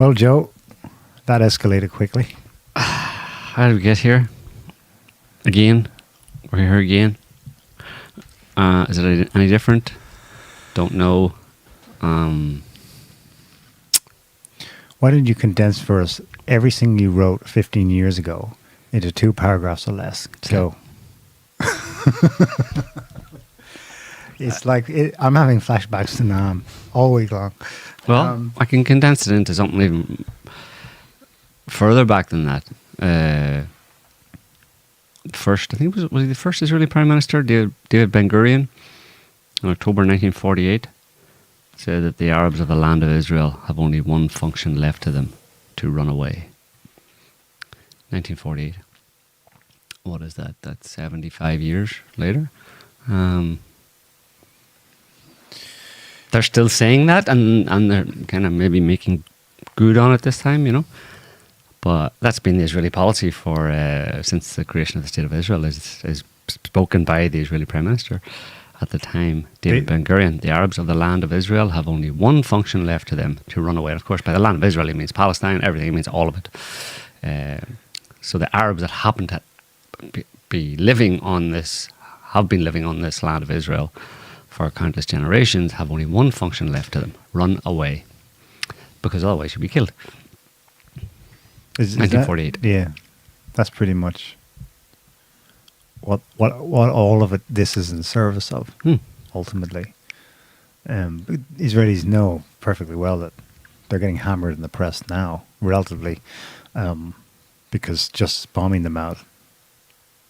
Well, Joe, that escalated quickly. How did we get here? Again? We're here again. Is it any different? Don't know. Why didn't you condense for us everything you wrote 15 years ago into 2 paragraphs or less? Joe. It's like, I'm having flashbacks to Nam all week long. Well, I can condense it into something even further back than that. First, I think was he the first Israeli Prime Minister, David Ben-Gurion, in October 1948, said that the Arabs of the land of Israel have only one function left to them: to run away. 1948. What is that? That's 75 years later. They're still saying that, and they're kind of maybe making good on it this time, you know. But that's been the Israeli policy for since the creation of the State of Israel, is spoken by the Israeli Prime Minister at the time, David Ben-Gurion. The Arabs of the land of Israel have only one function left to them: to run away. And of course, by the land of Israel, it means Palestine, everything, it means all of it. So the Arabs that happen to be living on this, have been living on this land of Israel for countless generations, have only one function left to them: run away. Because otherwise you'll be killed. Is 1948. Yeah, that's pretty much what all of it. This is in service of ultimately. Israelis know perfectly well that they're getting hammered in the press now, relatively, because just bombing them out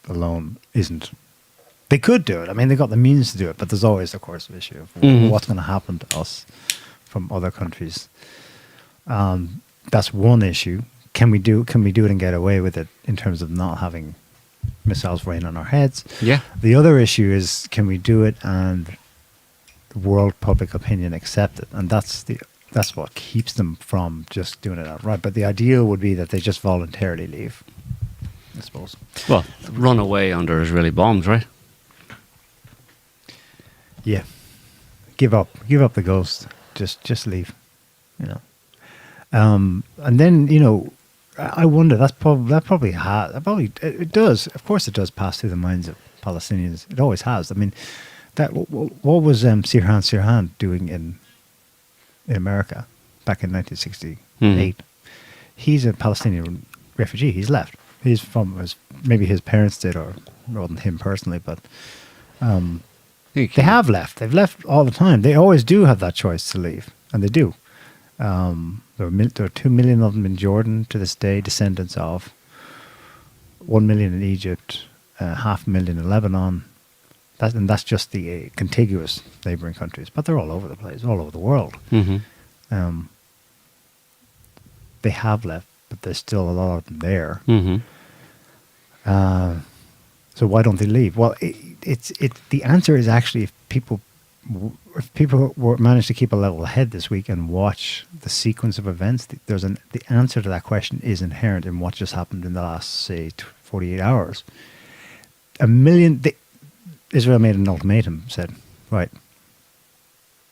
alone isn't. They could do it. I mean, they got the means to do it, but there's always, of course, the issue of what's going to happen to us from other countries. That's one issue. Can we do it and get away with it in terms of not having missiles rain on our heads? Yeah. The other issue is, can we do it and the world public opinion accept it? And that's what keeps them from just doing it outright. But the ideal would be that they just voluntarily leave, I suppose. Well, run away under Israeli bombs, right? Yeah. Give up the ghost. Just leave, you know. And then, you know, I wonder, it does, of course it does pass through the minds of Palestinians. It always has. I mean, what was Sirhan doing in America back in 1968? He's a Palestinian refugee. He's left. He's maybe his parents did, or it wasn't him personally, but they have left. They've left all the time. They always do have that choice to leave, and they do. There are 2 million of them in Jordan to this day, descendants of 1 million in Egypt, 500,000 in Lebanon. That's just the contiguous neighboring countries, but they're all over the place, all over the world. Mm-hmm. They have left, but there's still a lot of them there. Mm-hmm. So why don't they leave? Well, the answer is actually if people manage to keep a level head this week and watch the sequence of events, the answer to that question is inherent in what just happened in the last, say, 48 hours. Israel made an ultimatum, said, right,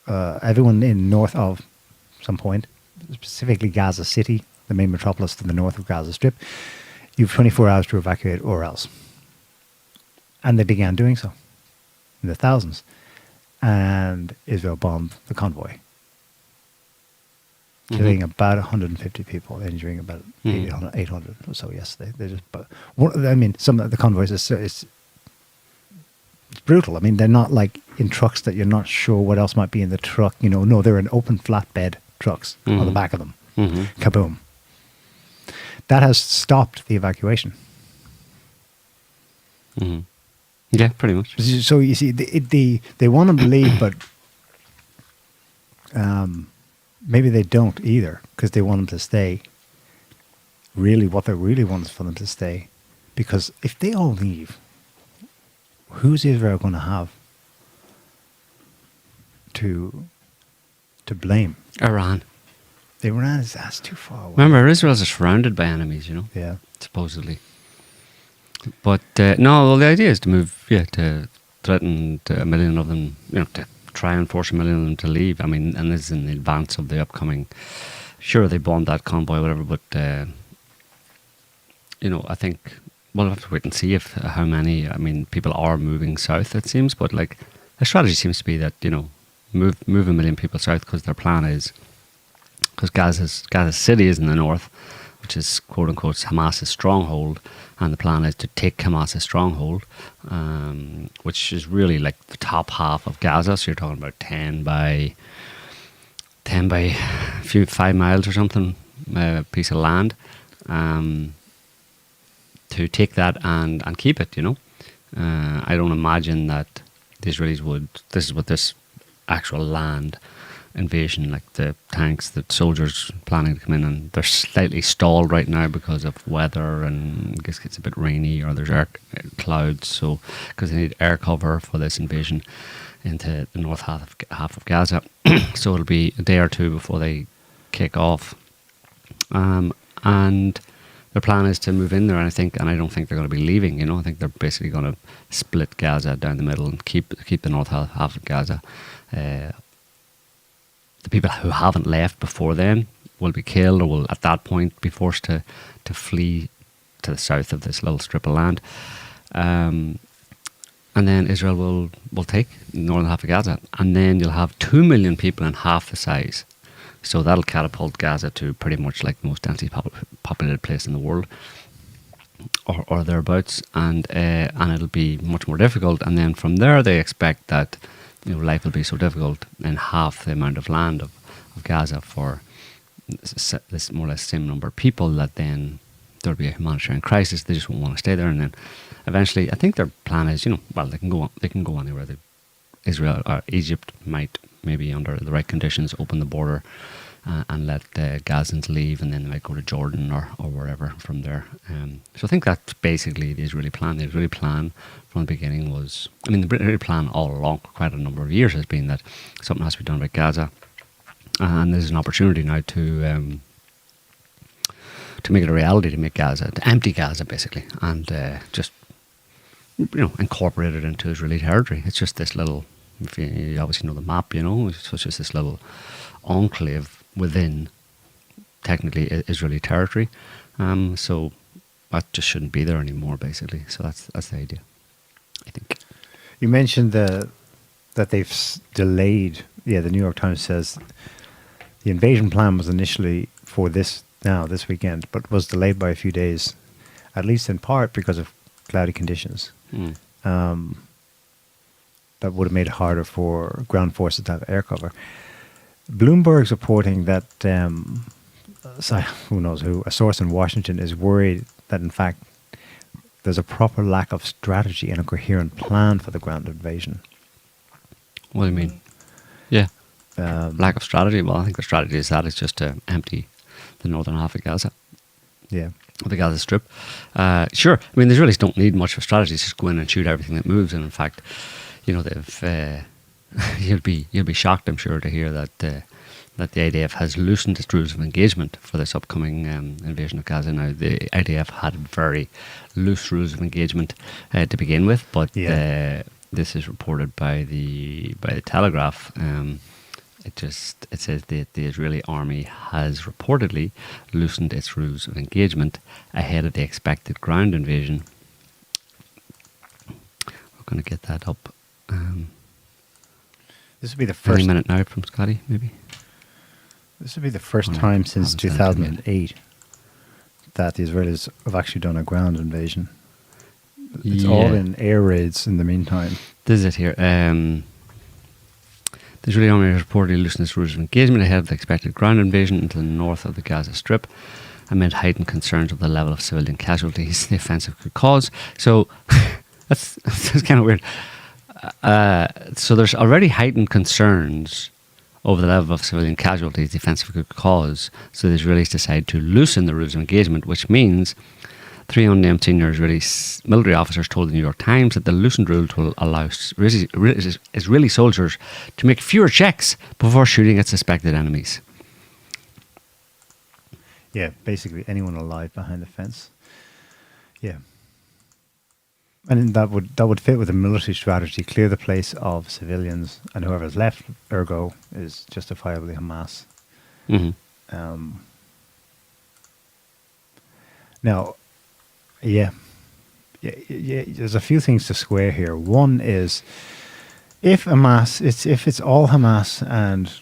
everyone in north of some point, specifically Gaza City, the main metropolis to the north of Gaza Strip, you have 24 hours to evacuate or else. And they began doing so in the thousands. And Israel bombed the convoy, killing about 150 people, injuring about 800 or so yesterday. Some of the convoys it's brutal. I mean, they're not like in trucks that you're not sure what else might be in the truck. You know, no, they're in open flatbed trucks on the back of them. Mm-hmm. Kaboom! That has stopped the evacuation. Mm-hmm. Yeah, pretty much. So you see, they want to believe, but maybe they don't either, because they want them to stay. Really, what they really want is for them to stay, because if they all leave, who's Israel going to have to blame? Iran. Iran that's too far away. Remember, Israel's surrounded by enemies, you know? Yeah. Supposedly. But no, well, the idea is to move, to threaten 1 million of them, you know, to try and force 1 million of them to leave. I mean, and this is in advance of the upcoming sure, they bombed that convoy, or whatever, but I think we'll have to wait and see if how many. I mean, people are moving south, it seems, but like the strategy seems to be that move 1 million people south, because their plan is, because Gaza City is in the north, which is quote unquote Hamas's stronghold, and the plan is to take Hamas's stronghold, which is really like the top half of Gaza. So you're talking about 10 by 5 miles or something, piece of land, to take that and keep it. I don't imagine that the Israelis would. This is what this actual land invasion, like the tanks, the soldiers planning to come in, and they're slightly stalled right now because of weather, and I guess it's a bit rainy, or there's clouds, so because they need air cover for this invasion into the north half of Gaza. So it'll be a day or two before they kick off, and their plan is to move in there, and I don't think they're going to be leaving. I think they're basically going to split Gaza down the middle and keep the north half of Gaza. The people who haven't left before then will be killed, or will at that point be forced to flee to the south of this little strip of land. And then Israel will take the northern half of Gaza, and then you'll have 2 million people in half the size. So that'll catapult Gaza to pretty much like the most densely populated place in the world, or thereabouts, and it'll be much more difficult. And then from there, they expect that life will be so difficult in half the amount of land of Gaza for this more or less same number of people, that then there'll be a humanitarian crisis. They just won't want to stay there, and then eventually, I think their plan is, they can go anywhere. Israel or Egypt might, maybe under the right conditions, open the border and let Gazans leave, and then they might go to Jordan or wherever from there. So I think that's basically the Israeli plan. The Israeli plan from the beginning was, the Israeli plan all along, for quite a number of years, has been that something has to be done about Gaza, and there's an opportunity now to make it a reality, to make Gaza, to empty Gaza basically, and just incorporate it into Israeli territory. It's just this little, if you obviously know the map, so it's just this little enclave within technically Israeli territory. So that just shouldn't be there anymore, basically. So that's the idea, I think. You mentioned that they've delayed. Yeah, the New York Times says the invasion plan was initially for this weekend, but was delayed by a few days, at least in part because of cloudy conditions. That would have made it harder for ground forces to have air cover. Bloomberg's reporting that, who knows who, a source in Washington is worried that in fact there's a proper lack of strategy and a coherent plan for the ground invasion. What do you mean? Yeah. Lack of strategy? Well, I think the strategy is that it's just to empty the northern half of Gaza. Yeah. The Gaza Strip. Sure. The Israelis don't need much of a strategy. It's just go in and shoot everything that moves. And in fact, they've you'll be shocked, I'm sure, to hear that the IDF has loosened its rules of engagement for this upcoming invasion of Gaza. Now, the IDF had very loose rules of engagement to begin with, but this is reported by the Telegraph. It says that the Israeli army has reportedly loosened its rules of engagement ahead of the expected ground invasion. We're going to get that up. This would be the first. Any minute now from Scotty, maybe. This would be the first time since 2008 that the Israelis have actually done a ground invasion. It's all in air raids in the meantime. This is it here. The Israeli army has reportedly loosened its rules of engagement ahead of the expected ground invasion into the north of the Gaza Strip, amid heightened concerns of the level of civilian casualties the offensive could cause. So that's kind of weird. So there's already heightened concerns over the level of civilian casualties the offensive could cause. So the Israelis decide to loosen the rules of engagement, which means 3 unnamed senior Israeli military officers told the New York Times that the loosened rules will allow Israeli soldiers to make fewer checks before shooting at suspected enemies. Yeah, basically anyone alive behind the fence. Yeah. And that would fit with a military strategy, clear the place of civilians, and whoever's left, ergo, is justifiably Hamas. Mm-hmm. Now, yeah, there's a few things to square here. One is if it's all Hamas and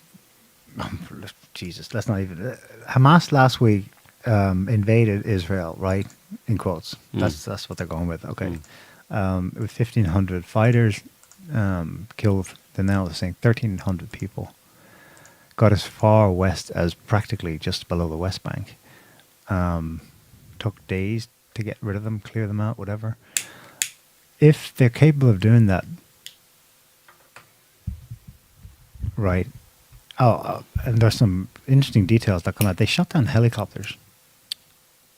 Jesus, let's not even Hamas last week invaded Israel, right? In quotes. That's what they're going with. Okay, with 1,500 fighters killed. They're now saying 1,300 people. Got as far west as practically just below the West Bank. Took days to get rid of them, clear them out, whatever. If they're capable of doing that, right? And there's some interesting details that come out. They shot down helicopters.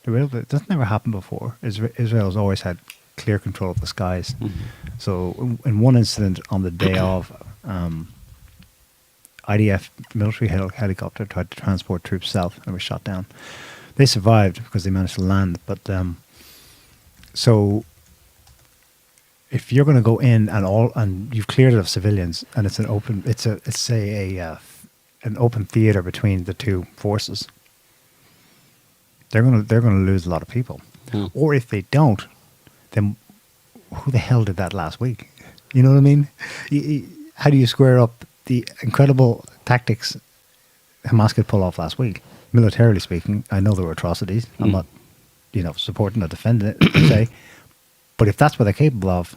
That's never happened before. Israel's always had clear control of the skies. So in one incident on the day of, IDF military helicopter tried to transport troops south and was shot down. They survived because they managed to land. But so if you're going to go in and you've cleared it of civilians and it's an open theater between the two forces, they're going to lose a lot of people. Or if they don't, then who the hell did that last week? You know what I mean? How do you square up the incredible tactics Hamas could pull off last week? Militarily speaking, I know there were atrocities. I'm not, supporting or defending it per se. But if that's what they're capable of,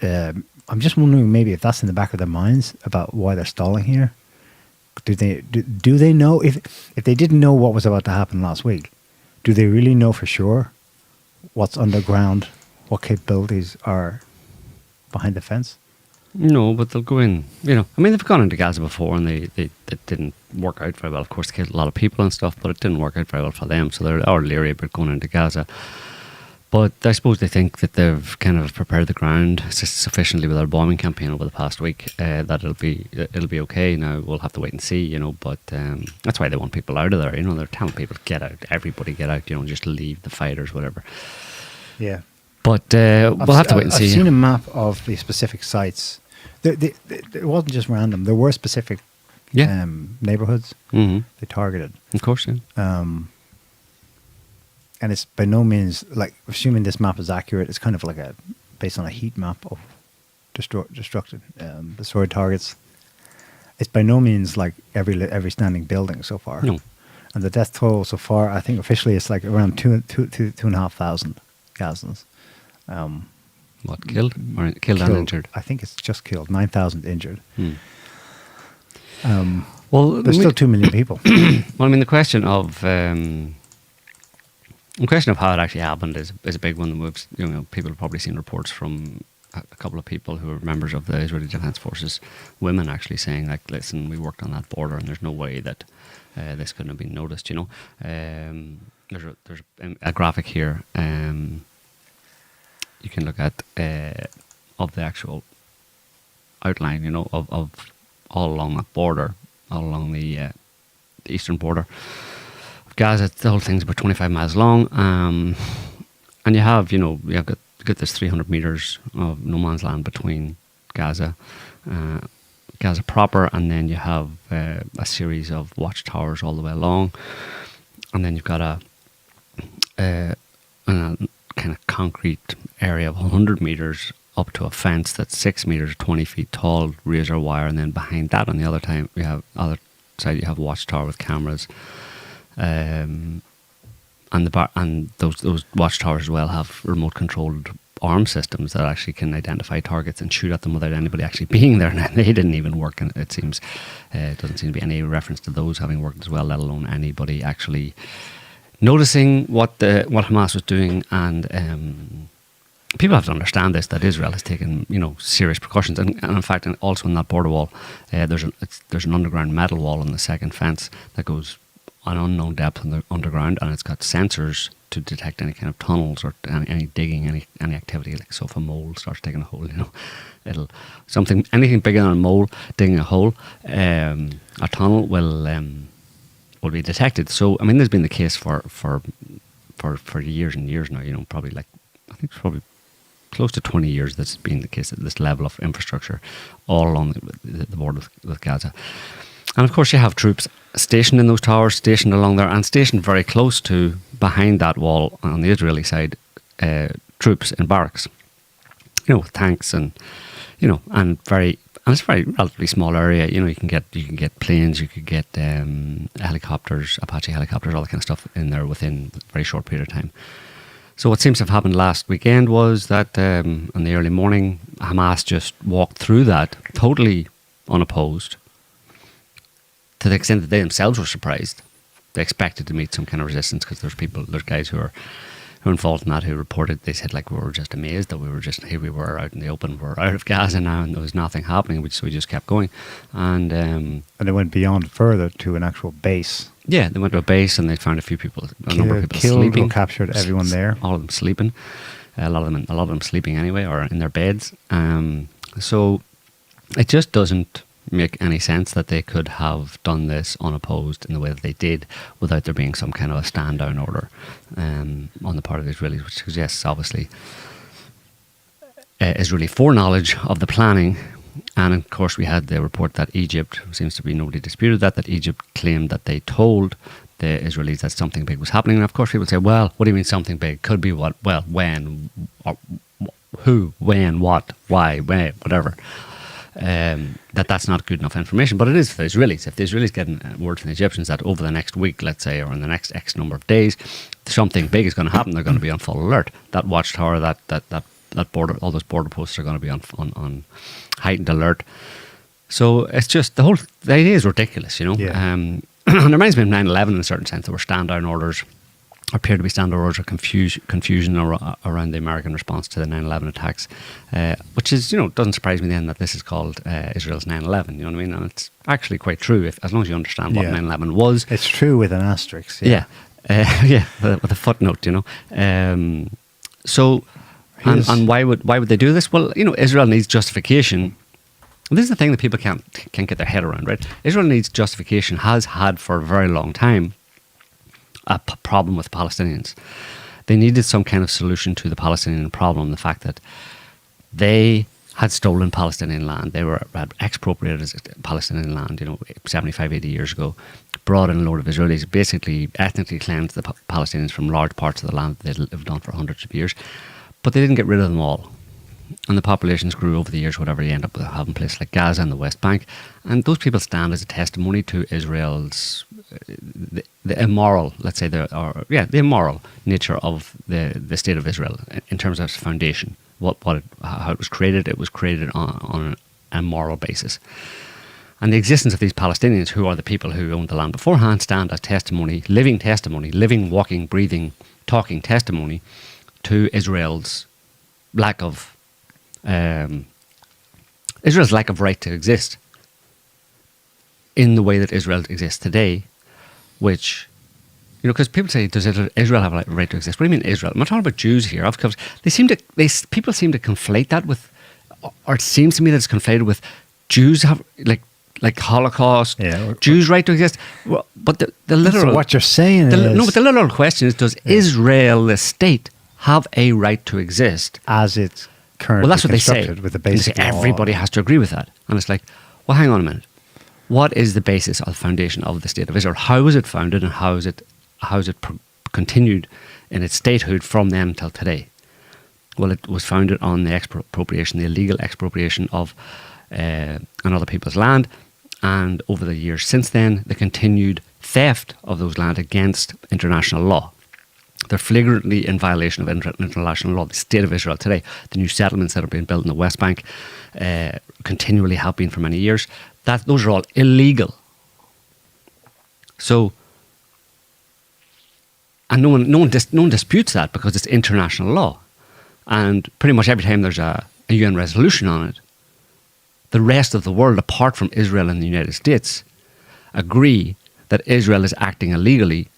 I'm just wondering maybe if that's in the back of their minds about why they're stalling here. Do they know if they didn't know what was about to happen last week? Do they really know for sure what's underground, what capabilities are behind the fence? No, but they'll go in. They've gone into Gaza before and it didn't work out very well. Of course, they killed a lot of people and stuff, but it didn't work out very well for them. So they're leery about going into Gaza. But I suppose they think that they've kind of prepared the ground sufficiently with their bombing campaign over the past week that it'll be okay. Now we'll have to wait and see, But that's why they want people out of there. They're telling people get out, everybody get out. Just leave the fighters, whatever. Yeah. But we'll have to wait and see. I've seen a map of the specific sites. It wasn't just random. There were specific neighborhoods they targeted. Of course, yeah. And it's by no means like, assuming this map is accurate, it's kind of like based on a heat map of destroyed targets. It's by no means like every standing building so far. No. And the death toll so far, I think officially it's like around 2,500 Gazans. What, killed? Or killed and injured? I think it's just killed. 9,000 injured. Well, there's still 2 million people. Well, the question of how it actually happened is a big one. People have probably seen reports from a couple of people who are members of the Israeli Defense Forces, women actually saying, like, listen, we worked on that border and there's no way that this couldn't have been noticed, There's a graphic here you can look at of the actual outline, of all along that border, all along the eastern border of Gaza. The whole thing's about 25 miles long, and you have got this 300 meters of no man's land between Gaza proper, and then you have a series of watchtowers all the way along, and then you've got a kind of concrete area of 100 meters up to a fence that's 6 meters, 20 feet tall, razor wire, and then behind that on the other side you have a watchtower with cameras, and those watchtowers as well have remote controlled arm systems that actually can identify targets and shoot at them without anybody actually being there. And they didn't even work, and it seems it doesn't seem to be any reference to those having worked as well, let alone anybody actually noticing what Hamas was doing. And people have to understand this, that Israel has taken serious precautions, and in fact, also in that border wall, there's an underground metal wall on the second fence that goes an unknown depth in the underground, and it's got sensors to detect any kind of tunnels or any digging, any activity. Like, so if a mole starts digging a hole, anything bigger than a mole digging a hole, a tunnel will be detected. So this has been the case for years and years now. Probably I think it's probably close to 20 years that's been the case at this level of infrastructure all along the border with Gaza. And of course, you have troops stationed in those towers, stationed along there, and stationed very close to, behind that wall on the Israeli side, troops in barracks. With tanks and, and it's a very relatively small area. You can get planes, you could get helicopters, Apache helicopters, all that kind of stuff in there within a very short period of time. So what seems to have happened last weekend was that in the early morning, Hamas just walked through that totally unopposed, to the extent that they themselves were surprised. They expected to meet some kind of resistance, because there's guys who are involved in that who reported. They said, like, we were just amazed that we were out in the open, we're out of Gaza now, and there was nothing happening, so we just kept going. And they went beyond further to an actual base. Yeah, they went to a base and they found a number of people killed sleeping. Or captured everyone there. All of them sleeping. A lot of them sleeping anyway, or in their beds. So it just doesn't make any sense that they could have done this unopposed in the way that they did, without there being some kind of a stand-down order on the part of the Israelis, which suggests, obviously, Israeli foreknowledge of the planning. And of course, we had the report that Egypt, seems to be nobody disputed that Egypt claimed that they told the Israelis that something big was happening. And of course, people say, well, what do you mean something big? Could be what? Well, when, or who, when, what, why, where, whatever. That's not good enough information, but it is for the Israelis. If the Israelis get word from the Egyptians that over the next week, let's say, or in the next X number of days, something big is going to happen, they're going to be on full alert. That watchtower, that border, all those border posts are going to be on heightened alert. So it's just the idea is ridiculous, Yeah. And it reminds me of 9/11 in a certain sense. There were stand-down orders, appear to be stand-down orders, or confusion around the American response to the 9/11 attacks, which is, doesn't surprise me then that this is called Israel's 9/11. You know what I mean? And it's actually quite true, as long as you understand what 9/11 was. It's true with an asterisk. Yeah, with a footnote. So. And why would they do this? Well, Israel needs justification. This is the thing that people can't get their head around, right? Israel needs justification, has had for a very long time, a problem with Palestinians. They needed some kind of solution to the Palestinian problem, the fact that they had stolen Palestinian land. They had expropriated Palestinian land, 75, 80 years ago, brought in a load of Israelis, basically ethnically cleansed the Palestinians from large parts of the land that they'd lived on for hundreds of years. But they didn't get rid of them all. And the populations grew over the years, whatever. You end up with having places like Gaza and the West Bank. And those people stand as a testimony to Israel's, the immoral, let's say, the immoral nature of the state of Israel in terms of its foundation. How it was created. It was created on an immoral basis. And the existence of these Palestinians, who are the people who owned the land beforehand, stand as testimony, living, walking, breathing, talking testimony to Israel's lack of right to exist in the way that Israel exists today, which, because people say, does Israel have a right to exist? What do you mean Israel? I'm not talking about Jews here. Of course, people seem to conflate that with, or it seems to me that it's conflated with Jews have like Holocaust, Jews' right to exist. Well, but the literal, so what you're saying is, but the literal question is, does Israel, the state, have a right to exist as it's currently that's what they say. With the basic law. Everybody has to agree with that. And it's like, well, hang on a minute. What is the basis or the foundation of the state of Israel? How was it founded, and how is it continued in its statehood from then till today? Well, it was founded on the expropriation, the illegal expropriation of another people's land, and over the years since then, the continued theft of those land against international law. They're flagrantly in violation of international law. The state of Israel today, the new settlements that are being built in the West Bank, continually have been for many years, those are all illegal. So, and no one disputes that, because it's international law. And pretty much every time there's a UN resolution on it, the rest of the world, apart from Israel and the United States, agree that Israel is acting illegally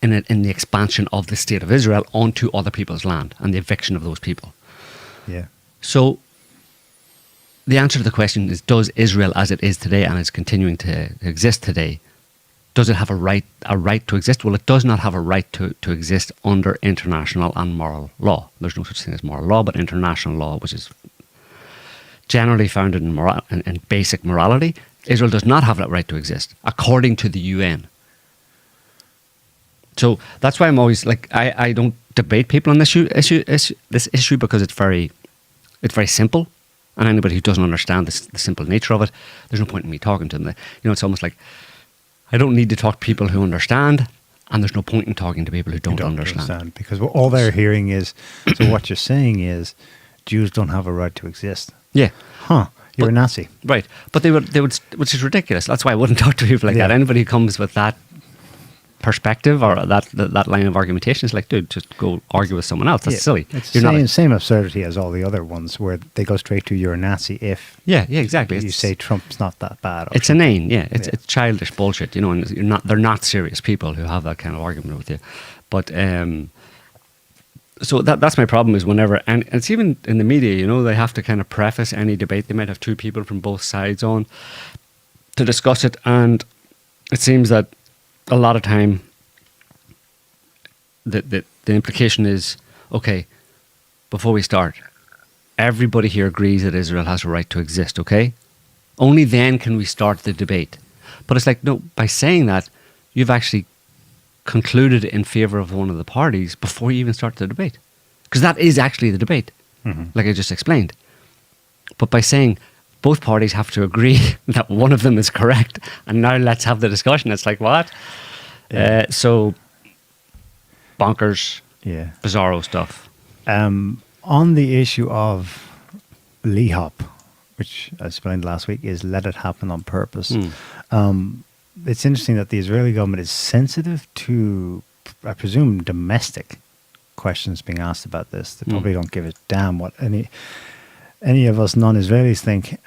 in the expansion of the state of Israel onto other people's land and the eviction of those people. Yeah. So the answer to the question is, does Israel, as it is today and is continuing to exist today, does it have a right to exist? Well, it does not have a right to exist under international and moral law. There's no such thing as moral law, but international law, which is generally founded in basic morality, Israel does not have that right to exist, according to the UN. So that's why I'm always like, I don't debate people on this issue because it's very simple. And anybody who doesn't understand the simple nature of it, there's no point in me talking to them. You know, it's almost like I don't need to talk to people who understand, and there's no point in talking to people who don't understand. Because all they're hearing is, so what you're saying is, Jews don't have a right to exist. Yeah. Huh. You're a Nazi. Right. But they would, which is ridiculous. That's why I wouldn't talk to people like that. Anybody who comes with that perspective or that line of argumentation is like, dude, just go argue with someone else. That's silly. It's the same absurdity as all the other ones where they go straight to you're a Nazi if exactly. You say Trump's not that bad. It's inane, It's childish bullshit, you know, and they're not serious people who have that kind of argument with you. But so that's my problem is whenever, and it's even in the media, you know, they have to kind of preface any debate. They might have two people from both sides on to discuss it, and it seems that a lot of time the implication is, okay, before we start, everybody here agrees that Israel has a right to exist, okay? Only then can we start the debate. But it's like, no, by saying that, you've actually concluded in favour of one of the parties before you even start the debate. Because that is actually the debate, like I just explained. But by saying both parties have to agree that one of them is correct, and now let's have the discussion, it's like, what? So, bonkers, bizarro stuff. On the issue of LEHOP, which I explained last week, is let it happen on purpose. It's interesting that the Israeli government is sensitive to, I presume, domestic questions being asked about this. They probably don't give a damn what any of us non-Israelis think.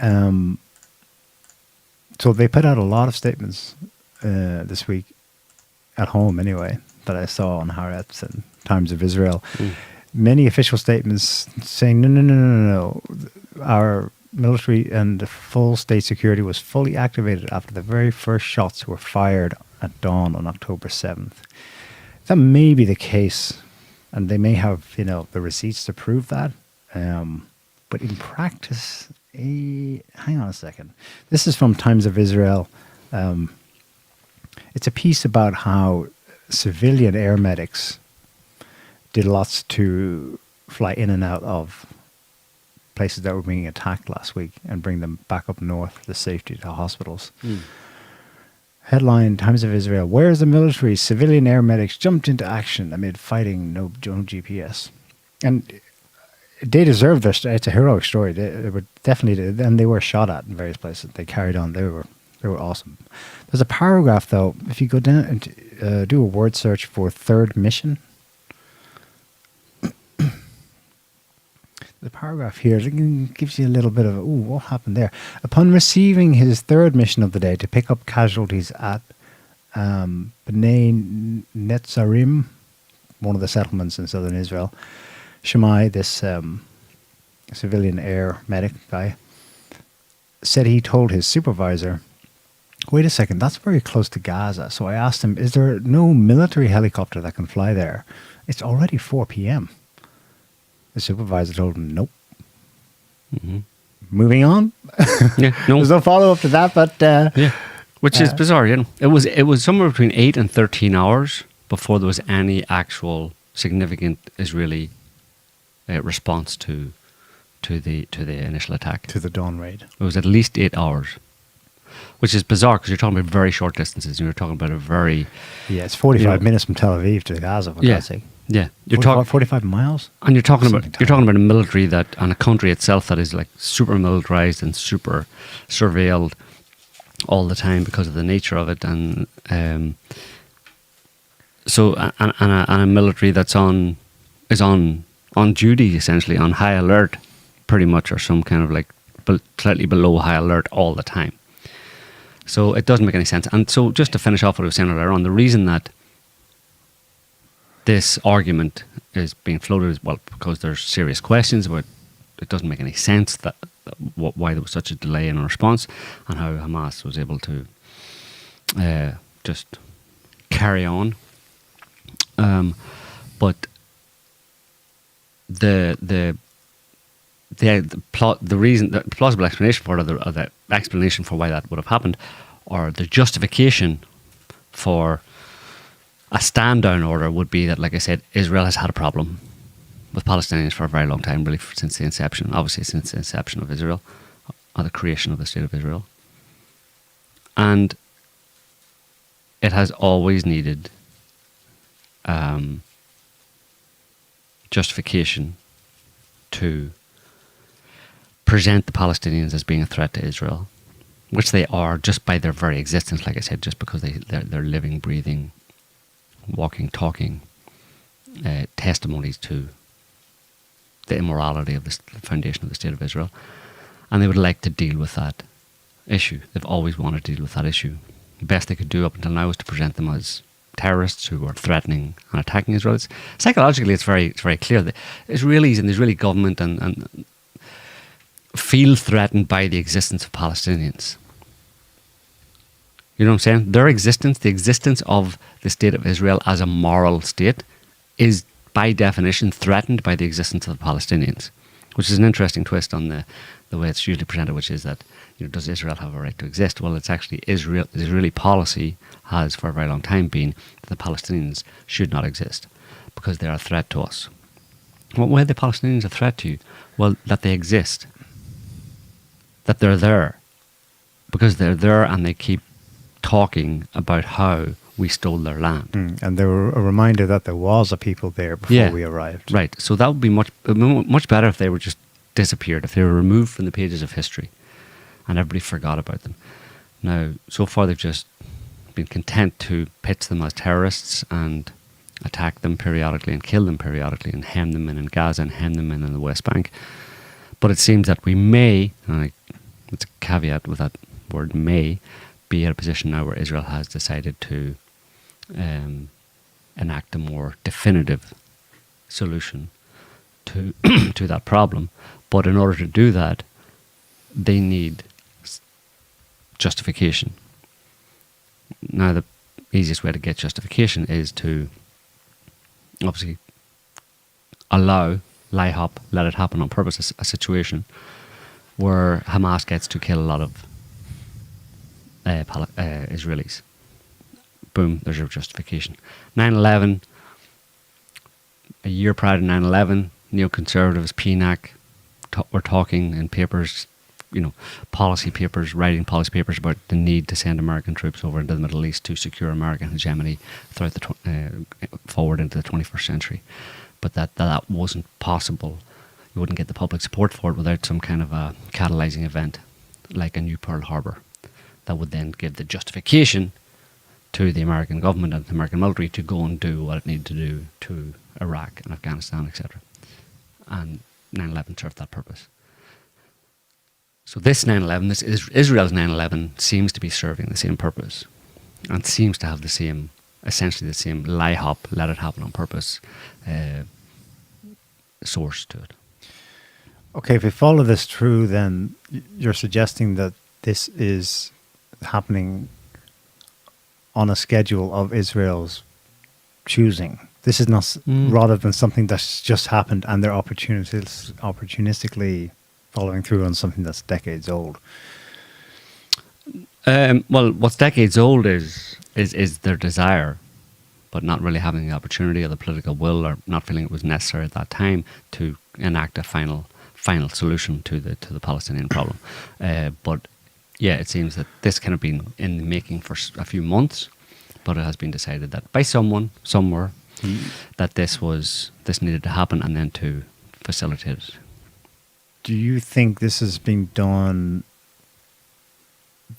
So they put out a lot of statements this week, at home anyway, that I saw on Haaretz and Times of Israel. Many official statements saying, no. Our military and full state security was fully activated after the very first shots were fired at dawn on October 7th. That may be the case, and they may have, you know, the receipts to prove that. But in practice, hang on a second. This is from Times of Israel. It's a piece about how civilian air medics did lots to fly in and out of places that were being attacked last week and bring them back up north to safety to hospitals. Headline, Times of Israel, where's the military? Civilian air medics jumped into action amid fighting, no GPS. And they deserve this. It's a heroic story. They were definitely, and they were shot at in various places. They carried on. They were awesome. There's a paragraph though. If you go down and do a word search for third mission, the paragraph here gives you a little bit of what happened there. Upon receiving his third mission of the day to pick up casualties at Bnei Netzarim, one of the settlements in southern Israel, Shammai, this civilian air medic guy, said he told his supervisor, wait a second, that's very close to Gaza. So I asked him, is there no military helicopter that can fly there? It's already 4 p.m. The supervisor told him, nope. Moving on. There's no follow-up to that, but... Which is bizarre, you know. It was somewhere between 8 and 13 hours before there was any actual significant Israeli response to the initial attack. To the dawn raid. It was at least 8 hours. Which is bizarre because you're talking about very short distances. And you're talking about a very... Yeah, it's 45 minutes from Tel Aviv to Gaza, for God's sake. Yeah, you're talking 45 miles, and you're talking about a military that, and a country itself that is like super militarized and super surveilled all the time because of the nature of it, and so a military that's on duty essentially, on high alert, pretty much, or some kind of like slightly below high alert all the time. So it doesn't make any sense. And so just to finish off what I was saying earlier on, the reason that this argument is being floated as well because there's serious questions about it doesn't make any sense why there was such a delay in a response and how Hamas was able to just carry on. But the the plausible explanation for it, or the explanation for why that would have happened, or the justification for a stand-down order would be that, like I said, Israel has had a problem with Palestinians for a very long time, really since the inception, obviously since the inception of Israel, or the creation of the State of Israel. And it has always needed justification to present the Palestinians as being a threat to Israel, which they are just by their very existence, like I said, just because they're living, breathing, walking, talking testimonies to the immorality of the foundation of the State of Israel. And they would like to deal with that issue. They've always wanted to deal with that issue. The best they could do up until now is to present them as terrorists who are threatening and attacking Israel. Psychologically, it's very clear that Israelis and the Israeli government and feel threatened by the existence of Palestinians. You know what I'm saying? Their existence, the existence of the State of Israel as a moral state, is by definition threatened by the existence of the Palestinians, which is an interesting twist on the way it's usually presented, which is that, does Israel have a right to exist? Well, it's actually Israeli policy has for a very long time been that the Palestinians should not exist because they are a threat to us. What way are the Palestinians a threat to you? Well, that they exist, that they're there, because they're there and they keep talking about how we stole their land. And they were a reminder that there was a people there before we arrived. Right. So that would be much better if they were just disappeared, if they were removed from the pages of history and everybody forgot about them. Now, so far they've just been content to pitch them as terrorists and attack them periodically and kill them periodically and hem them in Gaza and hem them in the West Bank. But it seems that we may, and it's a caveat with that word may, be at a position now where Israel has decided to enact a more definitive solution to to that problem. But in order to do that, they need justification. Now, the easiest way to get justification is to obviously let it happen on purpose, a situation where Hamas gets to kill a lot of Israelis. Boom, there's your justification. 9/11, a year prior to 9/11, neoconservatives, PNAC, were talking in papers, policy papers, writing policy papers about the need to send American troops over into the Middle East to secure American hegemony throughout forward into the 21st century. But that wasn't possible. You wouldn't get the public support for it without some kind of a catalyzing event, like a new Pearl Harbor, that would then give the justification to the American government and the American military to go and do what it needed to do to Iraq and Afghanistan, etc. And 9/11 served that purpose. So this 9/11, this Israel's 9/11, seems to be serving the same purpose, and seems to have essentially the same let it happen on purpose source to it. Okay, if we follow this through, then you're suggesting that this is happening on a schedule of Israel's choosing. This is not rather than something that's just happened and they're opportunistically following through on something that's decades old. Well, what's decades old is their desire, but not really having the opportunity or the political will, or not feeling it was necessary at that time to enact a final solution to the Palestinian problem. But yeah, it seems that this kind of been in the making for a few months, but it has been decided that by someone somewhere that this needed to happen, and then to facilitate it. Do you think this is being done,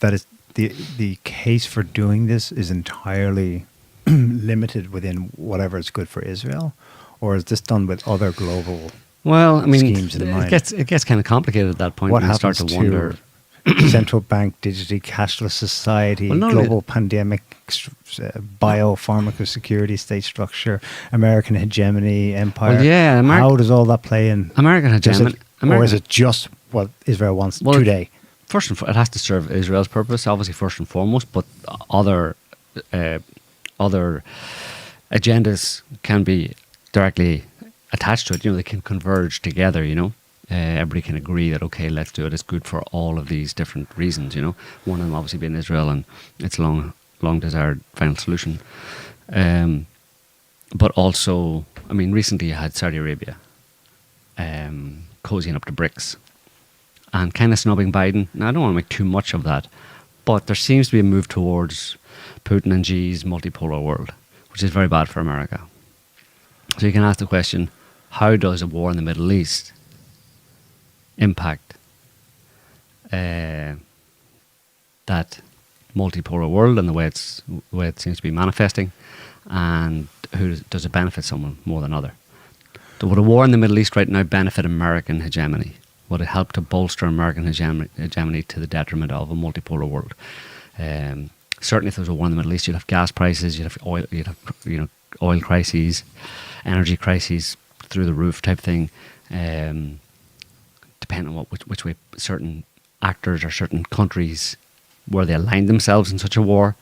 that is the case for doing this is entirely limited within whatever is good for Israel, or is this done with other global schemes in mind? It gets kind of complicated at that point. What when you happens start to wonder. Central bank, digitally cashless society, global pandemic, biopharmaceutical security, state structure, American hegemony, empire. Well, yeah, how does all that play in? American hegemony, or is it just what Israel wants today? First and foremost, it has to serve Israel's purpose, obviously, first and foremost, but other agendas can be directly attached to it. They can converge together, everybody can agree that, okay, let's do it. It's good for all of these different reasons, you know. One of them obviously being Israel and its long desired final solution. But also, I mean, recently you had Saudi Arabia cozying up to BRICS and kind of snubbing Biden. Now, I don't want to make too much of that, but there seems to be a move towards Putin and Xi's multipolar world, which is very bad for America. So you can ask the question, how does a war in the Middle East impact that multipolar world and the way it seems to be manifesting, and who does it benefit someone more than other? Would a war in the Middle East right now benefit American hegemony? Would it help to bolster American hegemony to the detriment of a multipolar world? Certainly, if there was a war in the Middle East, you'd have gas prices, you'd have oil crises, energy crises through the roof type thing. Depending on which way certain actors or certain countries, where they aligned themselves in such a war,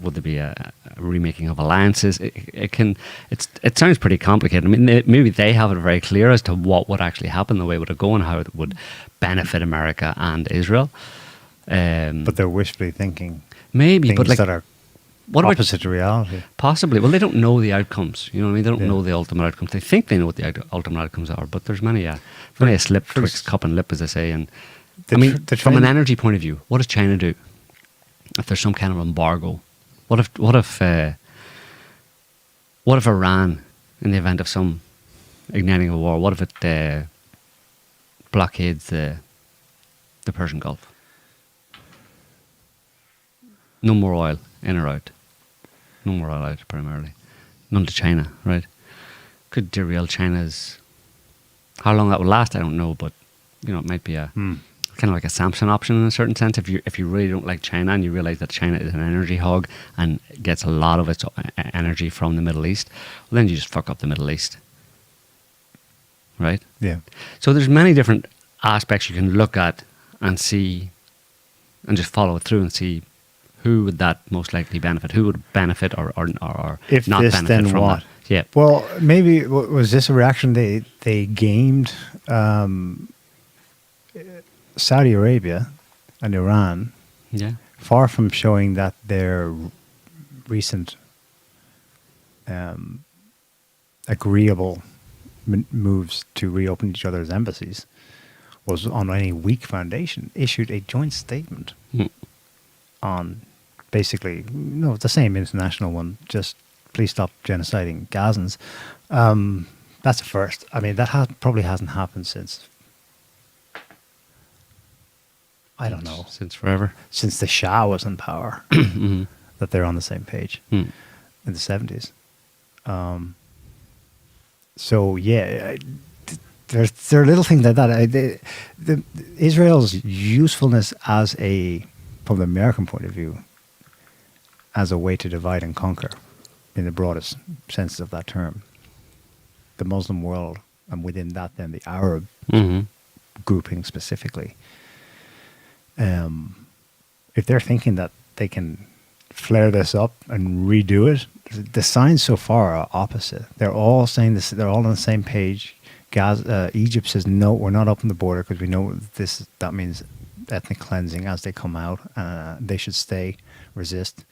would there be a remaking of alliances? It sounds pretty complicated. I mean, maybe they have it very clear as to what would actually happen, the way it would go, and how it would benefit America and Israel. But they're wishfully thinking maybe, things but like, that are opposite to reality. Possibly. Well, they don't know the outcomes. You know what I mean? They don't know the ultimate outcomes. They think they know what the ultimate outcomes are, but there's many a slip twixt cup and lip, as they say. And from an energy point of view, what does China do if there's some kind of embargo? What if Iran, in the event of some igniting of a war, what if it blockades the Persian Gulf? No more oil in or out. No more oil out, primarily. None to China, right? Could derail China's... How long that will last, I don't know, but, you know, it might be a kind of like a Samson option in a certain sense. If you really don't like China and you realize that China is an energy hog and gets a lot of its energy from the Middle East, well, then you just fuck up the Middle East. Right? Yeah. So there's many different aspects you can look at and see and just follow it through and see who would that most likely benefit? Who would benefit or if not this, benefit then from what? that? Yeah. Well, maybe was this a reaction they gamed Saudi Arabia and Iran, far from showing that their recent agreeable moves to reopen each other's embassies was on any weak foundation, issued a joint statement on basically, the same international one, just please stop genociding Gazans. That's a first. I mean, that probably hasn't happened since, I don't know. Since forever. Since the Shah was in power, that they're on the same page in the 70s. So, yeah, there are little things like that. Israel's usefulness from the American point of view, as a way to divide and conquer, in the broadest sense of that term, the Muslim world, and within that then the Arab grouping specifically. If they're thinking that they can flare this up and redo it, the signs so far are opposite. They're all saying this. They're all on the same page. Egypt says, no, we're not opening the border because we know that means ethnic cleansing as they come out. They should stay, resist.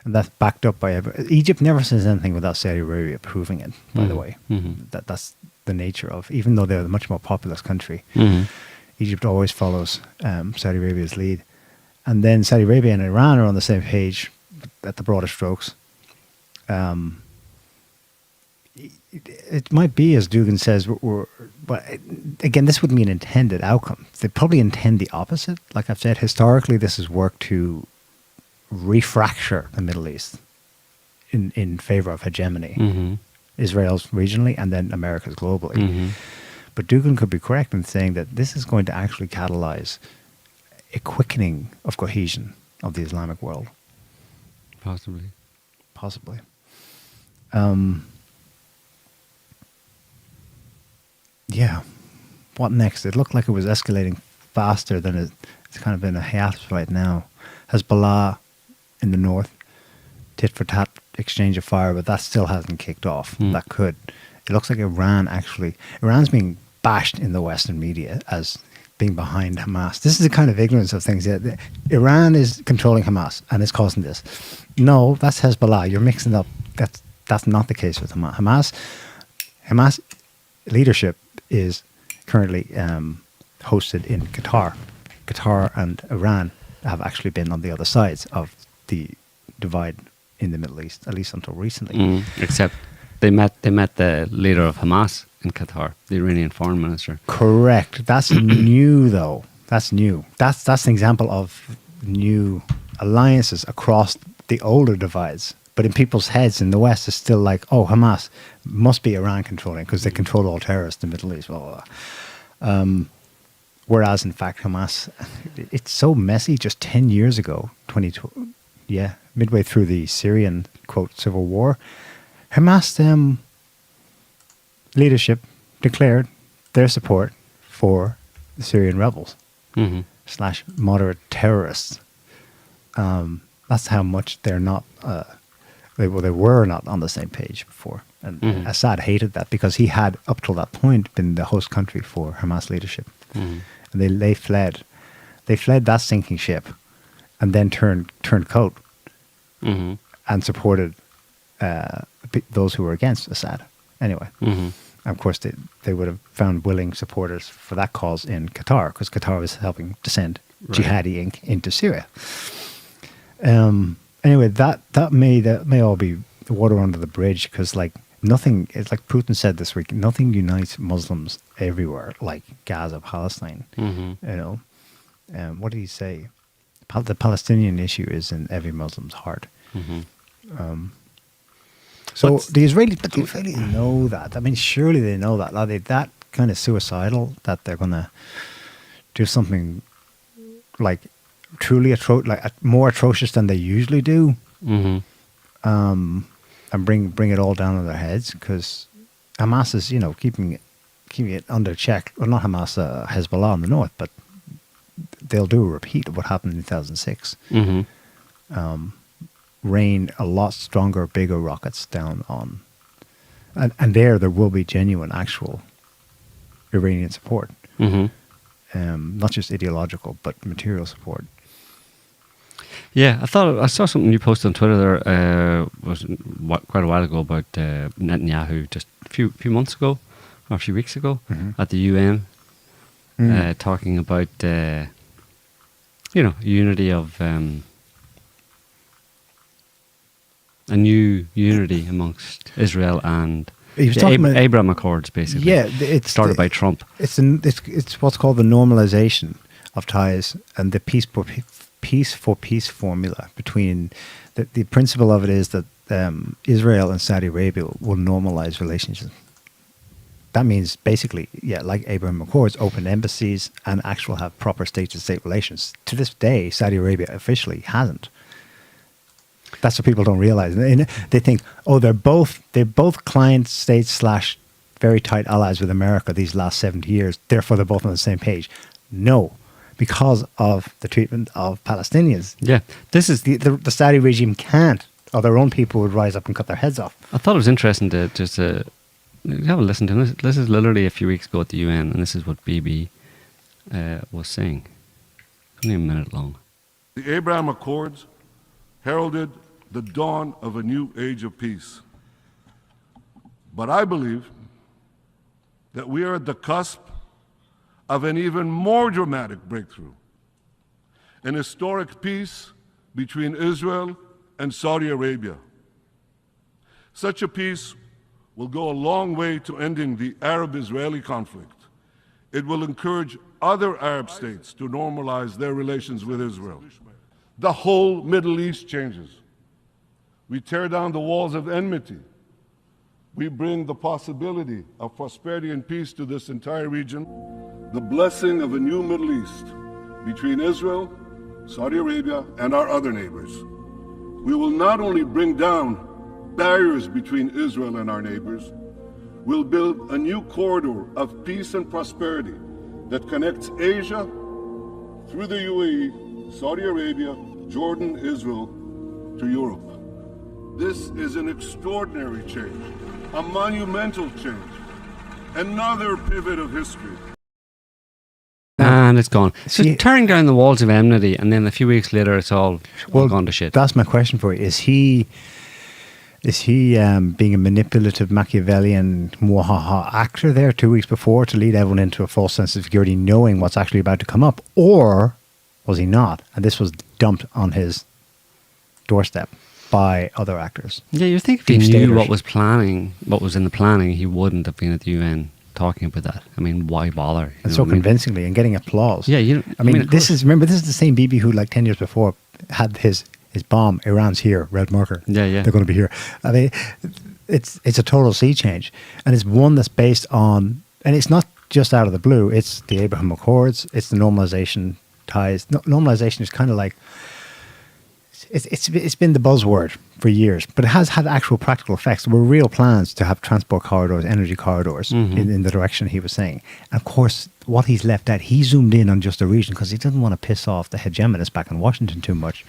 And that's backed up by Egypt never says anything without Saudi Arabia approving it, by the way. That's the nature of, even though they're a much more populous country, Egypt always follows Saudi Arabia's lead. And then Saudi Arabia and Iran are on the same page at the broader strokes. It might be, as Dugan says, but again, this wouldn't be an intended outcome. They probably intend the opposite. Like I've said, historically, this has worked to refracture the Middle East in favor of hegemony. Israel's regionally and then America's globally. But Dugan could be correct in saying that this is going to actually catalyze a quickening of cohesion of the Islamic world. Possibly. Yeah. What next? It looked like it was escalating faster than it's kind of in a hiatus right now. Hezbollah in the north, tit for tat exchange of fire, but that still hasn't kicked off. That could. It looks like Iran's being bashed in the Western media as being behind Hamas. This is the kind of ignorance of things. Iran is controlling Hamas and is causing this. No, that's Hezbollah. You're mixing up. That's not the case with Hamas. Hamas leadership is currently hosted in Qatar. Qatar and Iran have actually been on the other sides of the divide in the Middle East, at least until recently. Except they met the leader of Hamas in Qatar, the Iranian foreign minister. Correct. That's new, though. That's new. That's an example of new alliances across the older divides. But in people's heads in the West, it's still like, oh, Hamas must be Iran controlling because they control all terrorists in the Middle East. Blah, blah, blah. Whereas, in fact, Hamas, it's so messy. Just 10 years ago, midway through the Syrian, quote, civil war, Hamas leadership declared their support for the Syrian rebels / moderate terrorists. That's how much they're not, they were not on the same page before. And Assad hated that because he had, up till that point, been the host country for Hamas leadership. And they fled. They fled that sinking ship and then turned coat and supported those who were against Assad. Anyway, and of course, they would have found willing supporters for that cause in Qatar because Qatar was helping to send Jihadi Inc. into Syria. Anyway, that may all be the water under the bridge because, like, nothing. It's like Putin said this week. Nothing unites Muslims everywhere like Gaza, Palestine. You know, what did he say? The Palestinian issue is in every Muslim's heart. So the Israelis know that. I mean, surely they know that. Are they that kind of suicidal that they're going to do something like truly more atrocious than they usually do, and bring it all down on their heads? Because Hamas is, keeping it under check. Well, not Hamas, Hezbollah in the north, but they'll do a repeat of what happened in 2006. Rain a lot stronger, bigger rockets down on, and there will be genuine, actual Iranian support, not just ideological but material support. Yeah, I saw something you posted on Twitter there quite a while ago about Netanyahu, just a few months ago or a few weeks ago at the UN, talking about unity of. A new unity amongst Israel and he was talking about Abraham Accords, basically. Yeah, it's started by Trump. It's what's called the normalization of ties and the peace for peace formula between the principle of it is that Israel and Saudi Arabia will normalize relations. That means basically, like Abraham Accords, open embassies and actual have proper state-to-state relations. To this day, Saudi Arabia officially hasn't. That's what people don't realize. They think, they're both client states / very tight allies with America these last 70 years. Therefore, they're both on the same page. No, because of the treatment of Palestinians. Yeah, this is the Saudi regime can't, or their own people would rise up and cut their heads off. I thought it was interesting to just have a listen to this. This is literally a few weeks ago at the UN, and this is what BB was saying. Only a minute long. The Abraham Accords heralded the dawn of a new age of peace. But I believe that we are at the cusp of an even more dramatic breakthrough, an historic peace between Israel and Saudi Arabia. Such a peace will go a long way to ending the Arab-Israeli conflict. It will encourage other Arab states to normalize their relations with Israel. The whole Middle East changes. We tear down the walls of enmity. We bring the possibility of prosperity and peace to this entire region. The blessing of a new Middle East between Israel, Saudi Arabia, and our other neighbors. We will not only bring down barriers between Israel and our neighbors, we'll build a new corridor of peace and prosperity that connects Asia through the UAE, Saudi Arabia, Jordan, Israel, to Europe. This is an extraordinary change, a monumental change, another pivot of history. And it's gone. So See- tearing down the walls of enmity, and then a few weeks later, it's all gone to shit. That's my question for you. Is he being a manipulative Machiavellian mwahaha actor there 2 weeks before to lead everyone into a false sense of security, knowing what's actually about to come up? Or was he not? And this was dumped on his doorstep by other actors. Yeah, you think if he Deep knew staters. what was in the planning, he wouldn't have been at the UN talking about that. I mean, why bother? You And know so what I mean? convincingly and getting applause. Yeah, I mean, of this course. is the same Bibi who like 10 years before had his bomb. Iran's here, red marker. Yeah. They're going to be here. I mean, it's a total sea change, and it's one that's based on, and it's not just out of the blue. It's the Abraham Accords. It's the normalization ties. Normalization is kind of like it's been the buzzword for years, but it has had actual practical effects. There were real plans to have transport corridors, energy corridors in the direction he was saying. And of course, what he's left out, he zoomed in on just a region because he doesn't want to piss off the hegemonists back in Washington too much. ...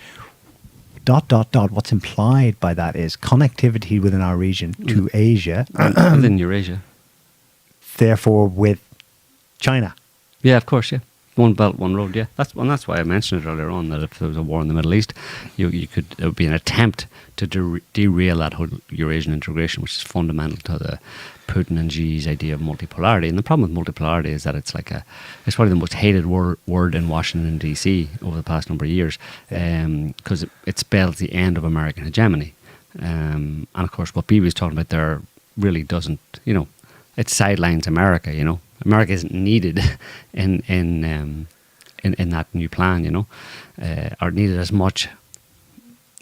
What's implied by that is connectivity within our region to Asia, within Eurasia. therefore with China. Yeah, of course. Yeah, one belt, one road. Yeah, that's why I mentioned it earlier on, that if there was a war in the Middle East, it would be an attempt to derail that whole Eurasian integration, which is fundamental to the Putin and Xi's idea of multipolarity. And the problem with multipolarity is that it's probably the most hated word in Washington DC over the past number of years, because it spells the end of American hegemony. And of course, what Bibi was talking about there really doesn't, it sidelines America. America isn't needed in that new plan, or needed as much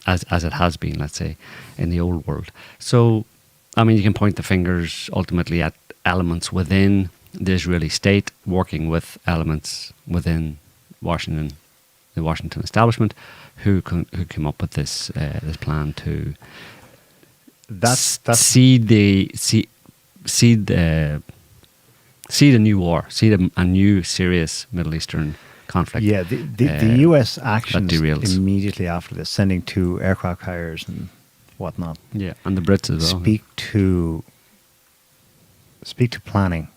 as it has been, let's say, in the old world. So, I mean, you can point the fingers ultimately at elements within the Israeli state working with elements within Washington, the Washington establishment, who came up with this plan to seed a new war, seed a new serious Middle Eastern conflict. Yeah, the U.S. actions derails. immediately after this, sending 2 aircraft carriers and whatnot, Yeah, and the Brits as well. speak to planning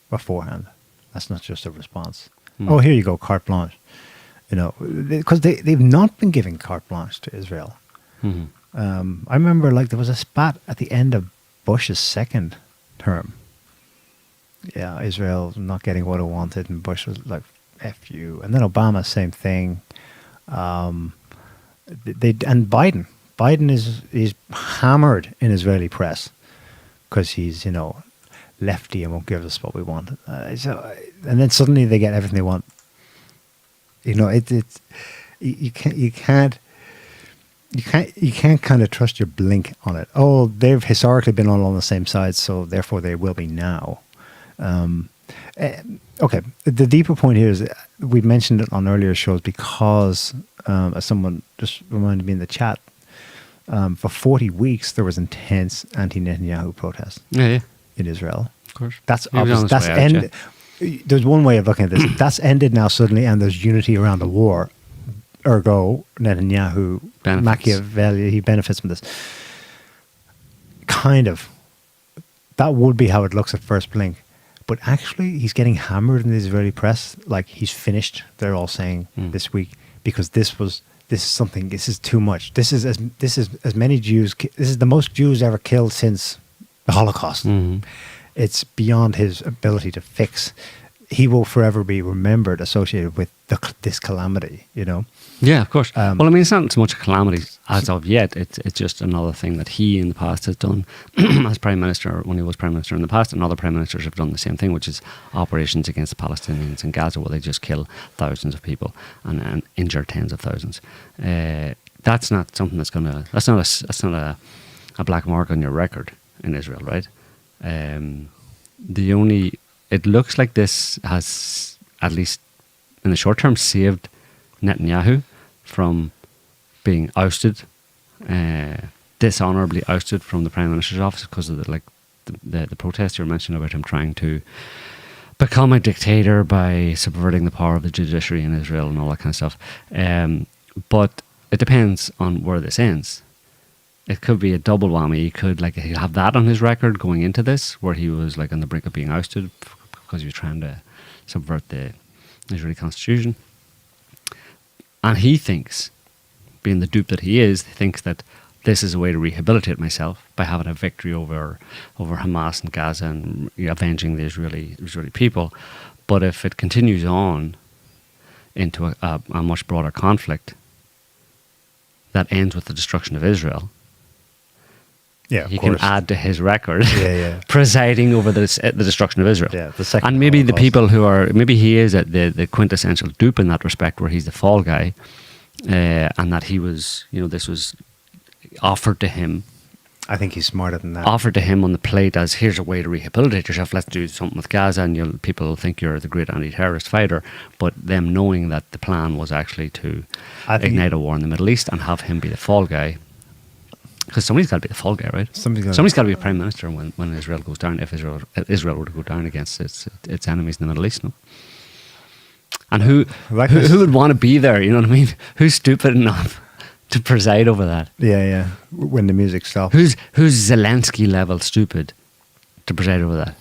beforehand. That's not just a response. Oh, here you go, carte blanche. Because they've not been giving carte blanche to Israel. I remember there was a spat at the end of Bush's second term. Yeah, Israel not getting what it wanted, and Bush was like, F you. And then Obama, same thing. And Biden is hammered in Israeli press because he's, lefty and won't give us what we want. And then suddenly they get everything they want. You can't kind of trust your blink on it. Oh, they've historically been all on the same side, so therefore they will be now. Okay, the deeper point here is we mentioned it on earlier shows because, as someone just reminded me in the chat, for 40 weeks there was intense anti-Netanyahu protest in Israel. Of course. That's He was obvious. on his That's way out, ended. There's one way of looking at this. That's ended now suddenly, and there's unity around the war. Ergo, Netanyahu, Benefits. Machiavelli, he benefits from this. Kind of. That would be how it looks at first blink. But actually, he's getting hammered in the Israeli press. Like, he's finished, they're all saying this week, because this is too much. This is as many Jews, this is the most Jews ever killed since the Holocaust. It's beyond his ability to fix. He will forever be remembered, associated with this calamity, Yeah, of course. Well, I mean, it's not so much a calamity as of yet. It's just another thing that he in the past has done as Prime Minister, when he was Prime Minister in the past, and other Prime Ministers have done the same thing, which is operations against the Palestinians in Gaza, where they just kill thousands of people and injure tens of thousands. That's not something that's not a black mark on your record in Israel, right? It looks like this has, at least in the short term, saved Netanyahu from being ousted, dishonorably ousted from the Prime Minister's office because of the protest you were mentioning about him trying to become a dictator by subverting the power of the judiciary in Israel and all that kind of stuff. But it depends on where this ends. it could be a double whammy. He could he'd have that on his record going into this, where he was on the brink of being ousted because he was trying to subvert the Israeli constitution. And he thinks, being the dupe that he is, thinks that this is a way to rehabilitate myself by having a victory over Hamas and Gaza and avenging the Israeli people. But if it continues on into a much broader conflict that ends with the destruction of Israel, he can add to his record presiding over the destruction of Israel. Yeah, the second and maybe the Holocaust. people who are, maybe he is at the quintessential dupe in that respect, where he's the fall guy, and that he was, this was offered to him. I think he's smarter than that. Offered to him on the plate as, here's a way to rehabilitate yourself. Let's do something with Gaza, and people will think you're the great anti-terrorist fighter. But them knowing that the plan was actually to ignite a war in the Middle East and have him be the fall guy. Because somebody's got to be the fall guy, right? Somebody's got to be a prime minister when Israel goes down, if Israel were to go down against its enemies in the Middle East, no? And who would want to be there, you know what I mean? Who's stupid enough to preside over that? Yeah. When the music stops. Who's Zelensky level stupid to preside over that?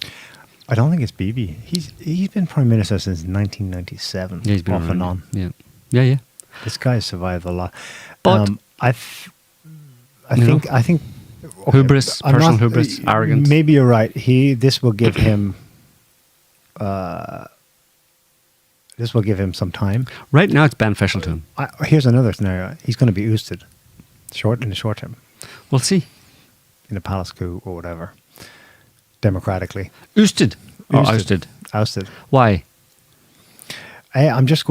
I don't think it's Bibi. He's been prime minister since 1997. Yeah, he's been off and on. Yeah. This guy's survived a lot. But I think okay, hubris, personal hubris, arrogance. Maybe you're right. This will give him. This will give him some time. Right now, it's beneficial to him. Here's another scenario. He's going to be ousted, in the short term. We'll see. In a palace coup or whatever, democratically. Ousted. Ousted. Ousted. Why? I just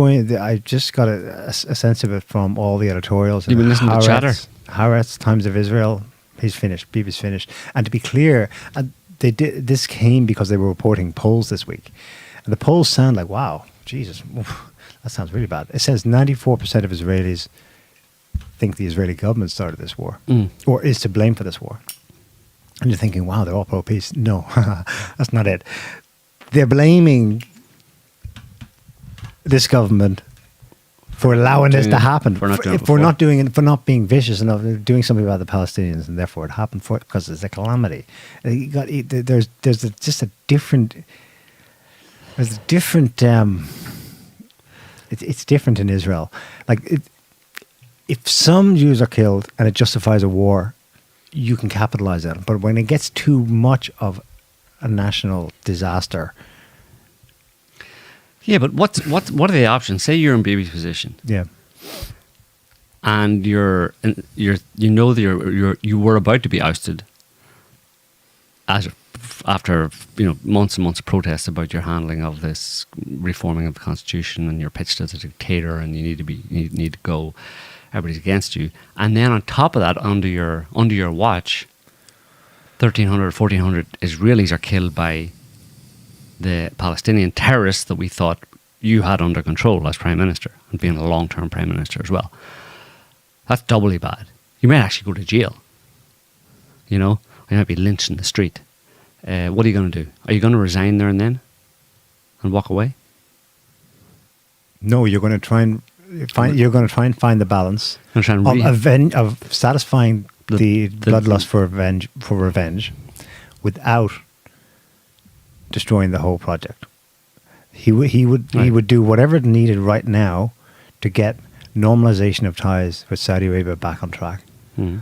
got a sense of it from all the editorials. You've been listening to chatter. Haaretz, Times of Israel. He's finished. Bibi's finished. And to be clear, this came because they were reporting polls this week, and the polls sound like, wow, Jesus, that sounds really bad. It says 94% of Israelis think the Israeli government started this war or is to blame for this war. And you're thinking, wow, they're all pro-peace. No, that's not it. They're blaming this government for allowing this to happen, for not being vicious enough, doing something about the Palestinians, and therefore it happened because it's a calamity. There's just a different. There's a different. It's different in Israel. If some Jews are killed and it justifies a war, you can capitalize on it. But when it gets too much of a national disaster. Yeah, but what are the options? Say you're in Bibi's position. Yeah. And you were about to be ousted after months and months of protests about your handling of this reforming of the constitution, and you're pitched as a dictator, and you need to go. Everybody's against you, and then on top of that, under your watch, 1,300, 1,400 Israelis are killed by the Palestinian terrorists that we thought you had under control as prime minister, and being a long-term prime minister as well. That's doubly bad. You might actually go to jail. You might be lynched in the street. What are you going to do? Are you going to resign there and then and walk away? No, you're going to try and find the balance of satisfying the bloodlust for revenge without destroying the whole project. He would do whatever is needed right now to get normalization of ties with Saudi Arabia back on track. Mm.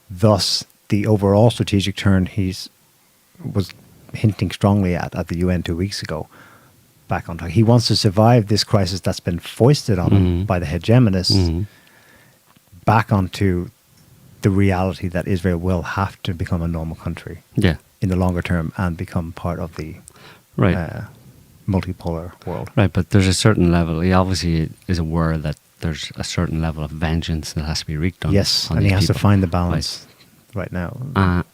Thus, the overall strategic turn was hinting strongly at the UN 2 weeks ago, back on track. He wants to survive this crisis that's been foisted on him by the hegemonists, back onto the reality that Israel will have to become a normal country in the longer term and become part of the multipolar world. Right, but there's a certain level. He obviously is aware that there's a certain level of vengeance that has to be wreaked on. Yes, and he has to find the balance right now.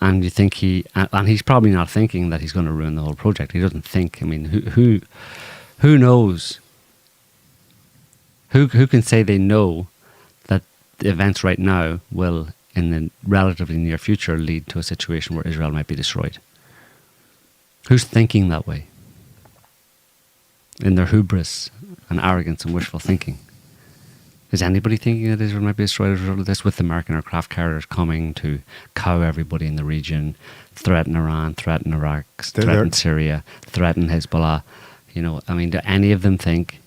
And you think and he's probably not thinking that he's going to ruin the whole project. He doesn't think. I mean, who knows? Who can say they know that the events right now will, in the relatively near future, lead to a situation where Israel might be destroyed? Who's thinking that way? In their hubris and arrogance and wishful thinking. Is anybody thinking that Israel might be destroyed as a result of this, with the American aircraft carriers coming to cow everybody in the region, threaten Iran, threaten Iraq, threaten Syria, threaten Hezbollah? You know, I mean, do any of them think,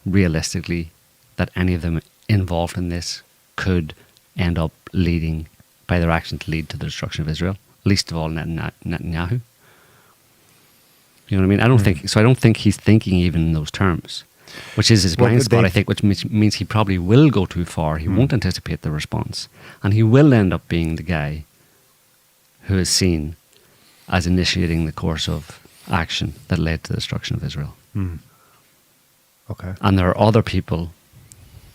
realistically, that any of them involved in this could end up leading, by their actions, lead to the destruction of Israel? Least of all Netanyahu. You know what I mean? I don't think so. I don't think he's thinking even in those terms, which is his blind spot, I think, which means he probably will go too far. He won't anticipate the response, and he will end up being the guy who is seen as initiating the course of action that led to the destruction of Israel. Okay. And there are other people,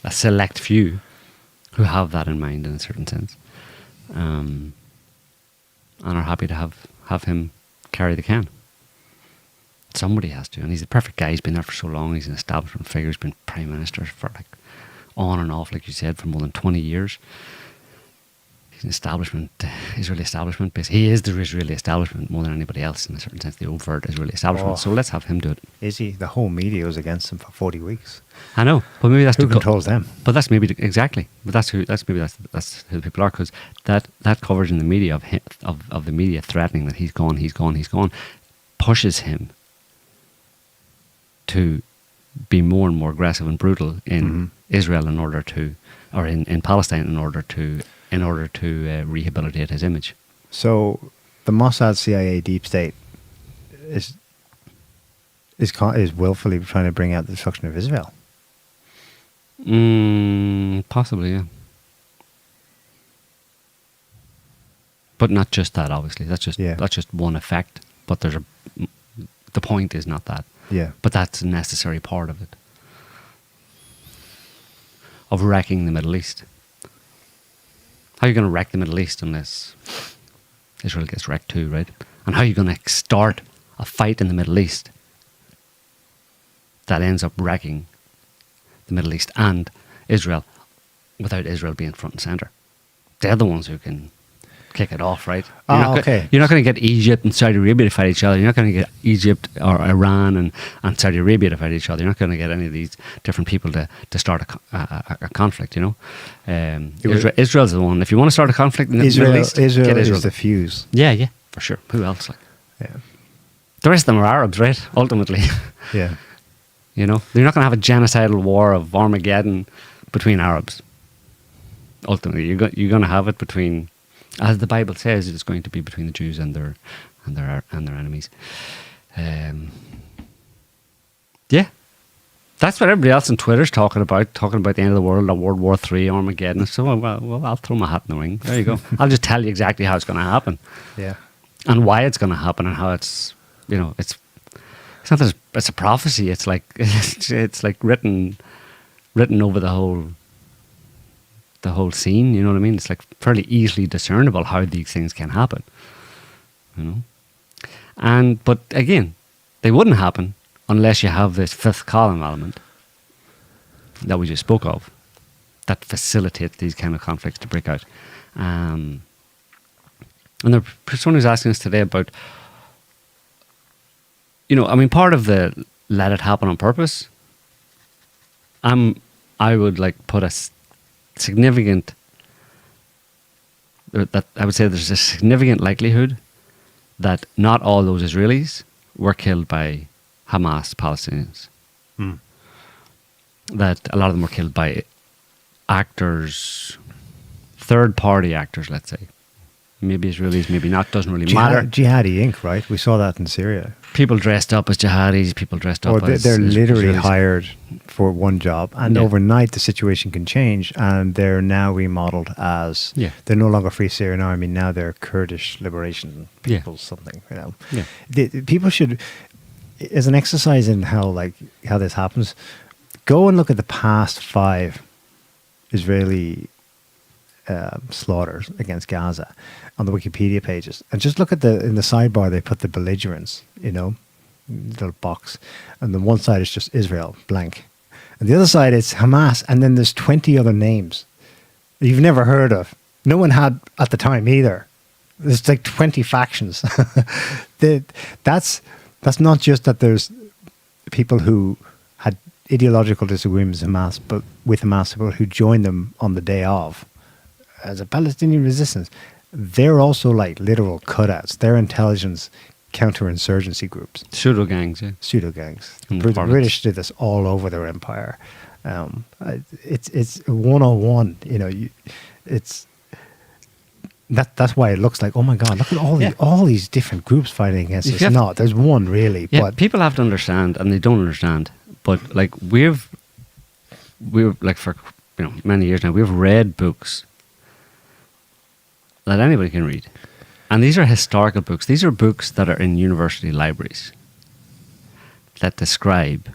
a select few, who have that in mind in a certain sense, and are happy to have him carry the can. Somebody has to, and he's the perfect guy. He's been there for so long. He's an establishment figure. He's been prime minister for like on and off, like you said, for more than 20 years. He's an establishment, Israeli establishment. He is the Israeli establishment more than anybody else, in a certain sense, the overt Israeli establishment. Oh. So let's have him do it. Is he? The whole media was against him for 40 weeks. I know, but maybe that's Who controls them? But that's maybe exactly. But that's who the people are, because that coverage in the media of him, of the media threatening that he's gone, pushes him to be more and more aggressive and brutal in Israel in order to, or in Palestine in order to rehabilitate his image. So the Mossad, CIA, deep state is willfully trying to bring out the destruction of Israel. Possibly, yeah. But not just that, obviously. That's just one effect. But the point is not that. Yeah. But that's a necessary part of it. Of wrecking the Middle East. How are you going to wreck the Middle East unless Israel gets wrecked too, right? And how are you going to start a fight in the Middle East that ends up wrecking the Middle East and Israel without Israel being front and centre? They're the ones who can kick it off, right? You're not going to get Egypt and Saudi Arabia to fight each other. You're not going to get Egypt or Iran and Saudi Arabia to fight each other. You're not going to get any of these different people to start a conflict, you know? Israel's the one. If you want to start a conflict in the Middle East, Israel get Israel. is the fuse. Yeah, for sure. Who else? Yeah. The rest of them are Arabs, right? Ultimately. Yeah. You know? You're not going to have a genocidal war of Armageddon between Arabs. Ultimately, you're going to have it between, as the Bible says, it's going to be between the Jews and their enemies. Yeah, that's what everybody else on Twitter's talking about the end of the world, World War III, Armageddon. So, well, I'll throw my hat in the ring. There you go. I'll just tell you exactly how it's going to happen. Yeah. And why it's going to happen, and how it's, you know, it's not that it's a prophecy. It's like it's like written over the whole scene. You know what I mean? It's like fairly easily discernible how these things can happen. You know, but again, they wouldn't happen unless you have this fifth column element that we just spoke of, that facilitates these kind of conflicts to break out. And the person who's asking us today about, you know, I mean, part of the let it happen on purpose, I would like put a significant, that I would say there's a significant likelihood that not all those Israelis were killed by Hamas Palestinians. That a lot of them were killed by actors, third-party actors, let's say. Maybe Israelis, maybe not, doesn't really matter. Jihadi Inc., right? We saw that in Syria. People dressed up as jihadis, people dressed up as... They're literally Israelis. hired for one job, and overnight the situation can change, and they're now remodeled as... Yeah. They're no longer Free Syrian Army, now they're Kurdish Liberation People, something, you know. Yeah. People should, as an exercise in how this happens, go and look at the past 5 Israeli slaughters against Gaza on the Wikipedia pages, and just look at in the sidebar they put the belligerents, you know, little box, and the one side is just Israel blank, and the other side is Hamas, and then there's 20 other names you've never heard of. No one had at the time either. There's like 20 factions. That's not just that there's people who had ideological disagreements with Hamas people who join them on the day of as a Palestinian resistance, they're also like literal cutouts. They're intelligence counterinsurgency groups. Pseudo-gangs, yeah. Pseudo-gangs. And The harlots. British did this all over their empire. It's 101. That's why it looks like, oh my God, look at all these different groups fighting against us. No, there's one really. Yeah, but people have to understand, and they don't understand. But like we've like for many years now, we've read books that anybody can read, and these are historical books. These are books that are in university libraries that describe,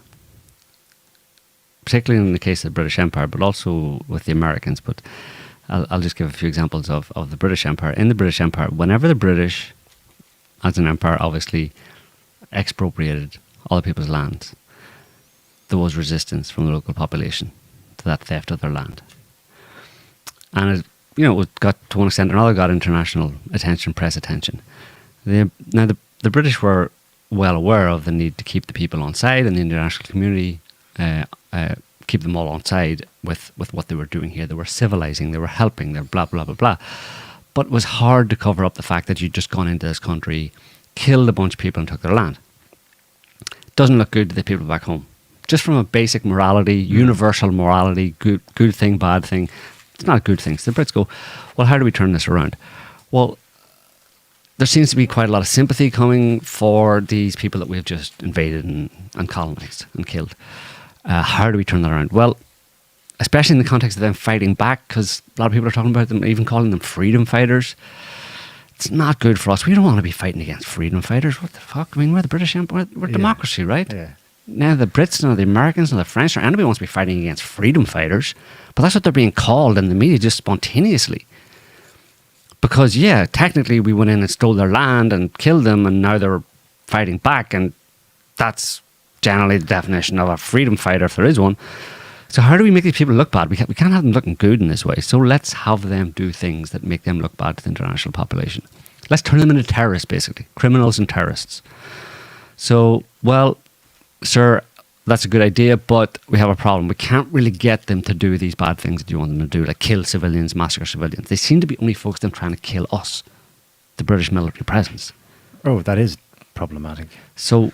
particularly in the case of the British Empire, but also with the Americans. But I'll just give a few examples of the British Empire. In the British Empire, whenever the British, as an empire, obviously expropriated other people's lands, there was resistance from the local population to that theft of their land. And it got to one extent or another, got international attention, press attention. The British were well aware of the need to keep the people on side, and the international community keep them all on side with what they were doing here. They were civilizing, they were helping, they were blah, blah, blah, blah. But it was hard to cover up the fact that you'd just gone into this country, killed a bunch of people and took their land. Doesn't look good to the people back home. Just from a basic morality, universal morality, good thing, bad thing, it's not a good thing. So the Brits go, well, how do we turn this around? Well, there seems to be quite a lot of sympathy coming for these people that we've just invaded and colonized and killed. How do we turn that around? Well, especially in the context of them fighting back, because a lot of people are talking about them, even calling them freedom fighters. It's not good for us. We don't want to be fighting against freedom fighters. What the fuck? I mean, we're the British Empire. We're democracy, right? Yeah. Now the Brits, nor the Americans, nor the French, or anybody wants to be fighting against freedom fighters. But that's what they're being called in the media, just spontaneously. Because, yeah, technically we went in and stole their land and killed them, and now they're fighting back, and that's generally the definition of a freedom fighter, if there is one. So how do we make these people look bad? We can't have them looking good in this way. So let's have them do things that make them look bad to the international population. Let's turn them into terrorists, basically. Criminals and terrorists. So, well, sir, that's a good idea, but we have a problem. We can't really get them to do these bad things that you want them to do, like kill civilians, massacre civilians. They seem to be only focused on trying to kill us, the British military presence. Oh, that is problematic. So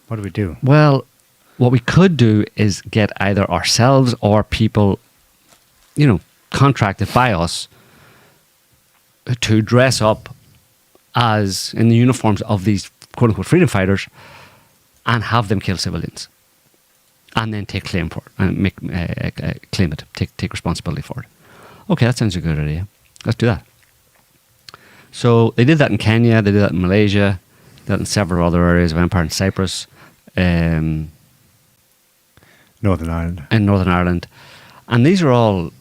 what do we do? Well, what we could do is get either ourselves or people, contracted by us to dress up as in the uniforms of these quote-unquote freedom fighters and have them kill civilians, and then take claim for it and claim it, take responsibility for it. Okay, that sounds a good idea. Let's do that. So they did that in Kenya, they did that in Malaysia, did that in several other areas of empire, in Cyprus, Northern Ireland. In Northern Ireland. And these are all